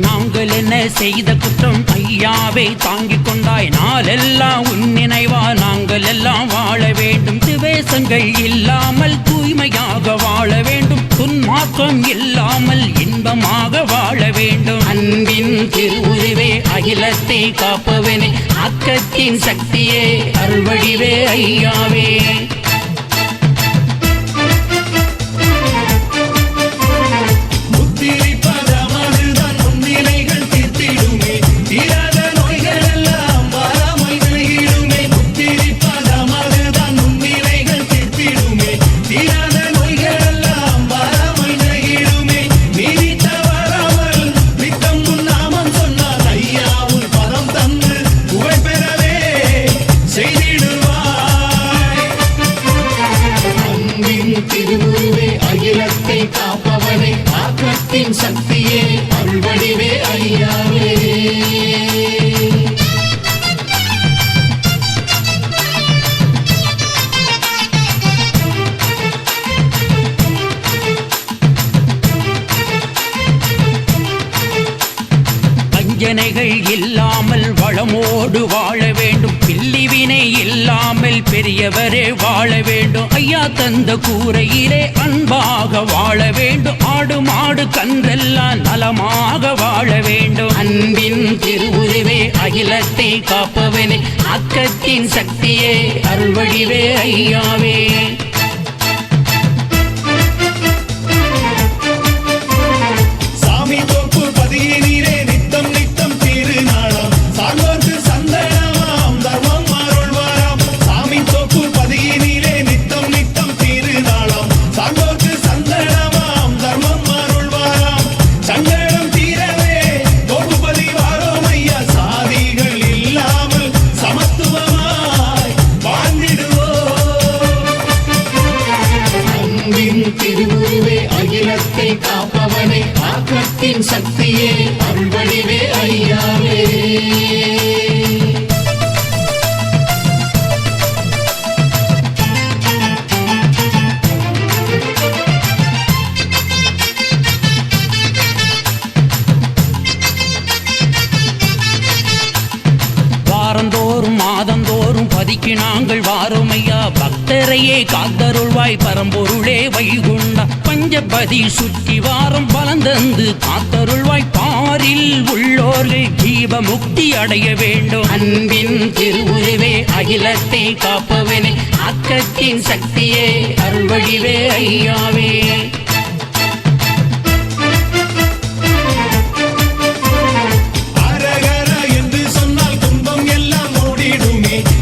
Speaker 2: நாங்கள் என்ன செய்த குற்றம் ஐயாவே தாங்கிக் கொண்டாய். நாளெல்லாம் உன் நினைவா நாங்கள் எல்லாம் வாழ வேண்டும். துவேஷங்கள் இல்லாமல் தூய்மையாக வாழ வேண்டும். துன்மாற்றம் இல்லாமல் இன்பமாக வாழ வேண்டும். அன்பின் திருவுருவே அகிலத்தை காப்பவனே. அக்கத்தின் சக்தியே அருள்வடிவே ஐயாவே.
Speaker 4: முத்திரிப்பதமதுதான் முன்னிலைகள் தீர்த்திடுமே. தீராத நோய்கள் எல்லாம் வராமல் விலகிடுமே. முத்திரிப்பதமதுதான் முன்னிலைகள் தீர்த்திடுமே. தீராத நோய்கள் எல்லாம் வராமல் விலகிடுமே. நீதி தவறாமல் நித்தம் உன் நாமம் சொன்னார். ஐயா உன் பதம் தந்து புகழ் பெறவே செய்திடுவாய்.
Speaker 3: அன்பின் திருவுருவே அகிலத்தை காப்பவனே. ஆக்கத்தின் சக்தியே அருள்வடிவே ஐயாவே.
Speaker 2: வஞ்சனைகள் இல்லாமல் வளமோடு வாழ வேண்டும். பில்லிவினை இல்லாமல் பெரியவரே வாழ வேண்டும். ஐயா தந்த கூரையிலே அன்பாக வாழ வேண்டும். ஆடு மாடு கன்றெல்லாம் நலமாக வாழ வேண்டும். அன்பின் திருவுருவே அகிலத்தை காப்பவனே. அக்கத்தின் சக்தியே அருள்வடிவே ஐயாவே.
Speaker 4: சாமி தோப்பு பதியே நீரே நித்தம் நித்தம் திருநாளாம் சான்றோர்க்கு சந்தனமாம் தர்மம் அருள்வாராம். சாமி தோப்பு பதியே நீரே நித்தம் நித்தம் திருநாளாம் சான்றோர்க்கு சந்தனமாம் தர்மம் அருள்வாராம். சங்கடம் தீரவே
Speaker 3: சக்தியே அருள் வடிவே ஐயாவே
Speaker 2: வாரந்தோறும் மாதந்தோறும் பதிக்கு நாங்கள் வாரோமையா பக்தரையே காத்தருள்வாய் பரம்பொருளே வைகுண்டா பஞ்சபதி சுற்றி வாரம் பலந்தந்து காத்தருள்வாய் பாரில் உள்ளோர்கள் ஜீவ முக்தி அடைய வேண்டும் அன்பின் திருவுருவே அகிலத்தை காப்பவனே ஆக்கத்தின் சக்தியே அருள்வடிவே ஐயாவே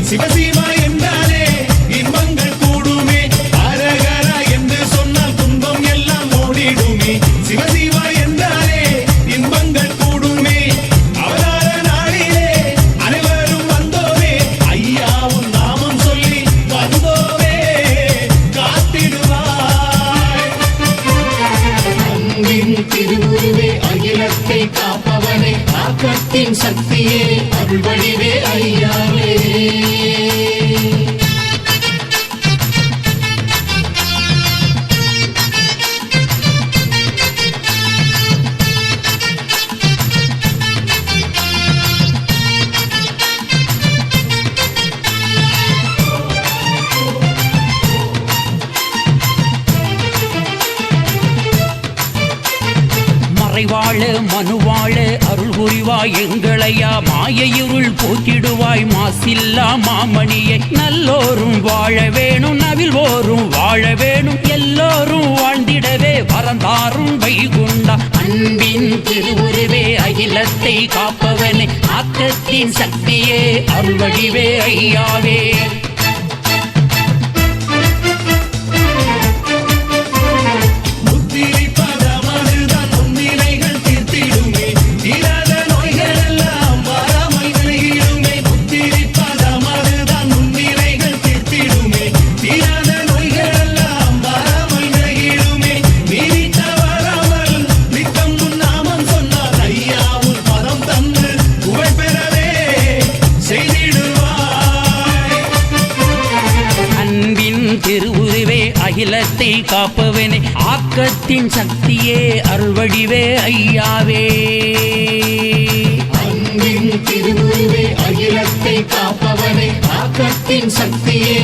Speaker 4: சிவசிவா என்றாலே இன்பங்கள் கூடுமே அரகரா என்று சொன்னால் துன்பம் எல்லாம் ஓடிடுமே சிவசிவா என்றாலே இன்பங்கள் கூடுமே அவதார நாளிலே அனைவரும் வந்தோமே ஐயாவும் நாமம் சொல்லி வந்தோமே காத்திடுவாய்
Speaker 3: அன்பின் திருவுருவே அகிலத்தை காப்பவனே ஆக்கத்தின் சக்தியே அருள் வடிவே ஐயாவே
Speaker 2: மறைவாழ மனுவாழ அருள் புரிவாய் எங்களையா மாயையுருள் போக்கிடுவாய் மாசில்லா மாமணியை நல்லோரும் வாழ வேணும் நவில்வோரும் வாழ வேணும் எல்லோரும் வாழ்ந்திடவே வரந்தாரும் வைகுண்டா அன்பின் திருவுருவே அகிலத்தை காப்பவனே ஆக்கத்தின் சக்தியே அருள்வடிவே ஐயாவே திருவுருவே அகிலத்தை காப்பவனே ஆக்கத்தின் சக்தியே அருள்வடிவே ஐயாவே
Speaker 3: அன்பின் திருவுருவே அகிலத்தை காப்பவனே ஆக்கத்தின் சக்தியே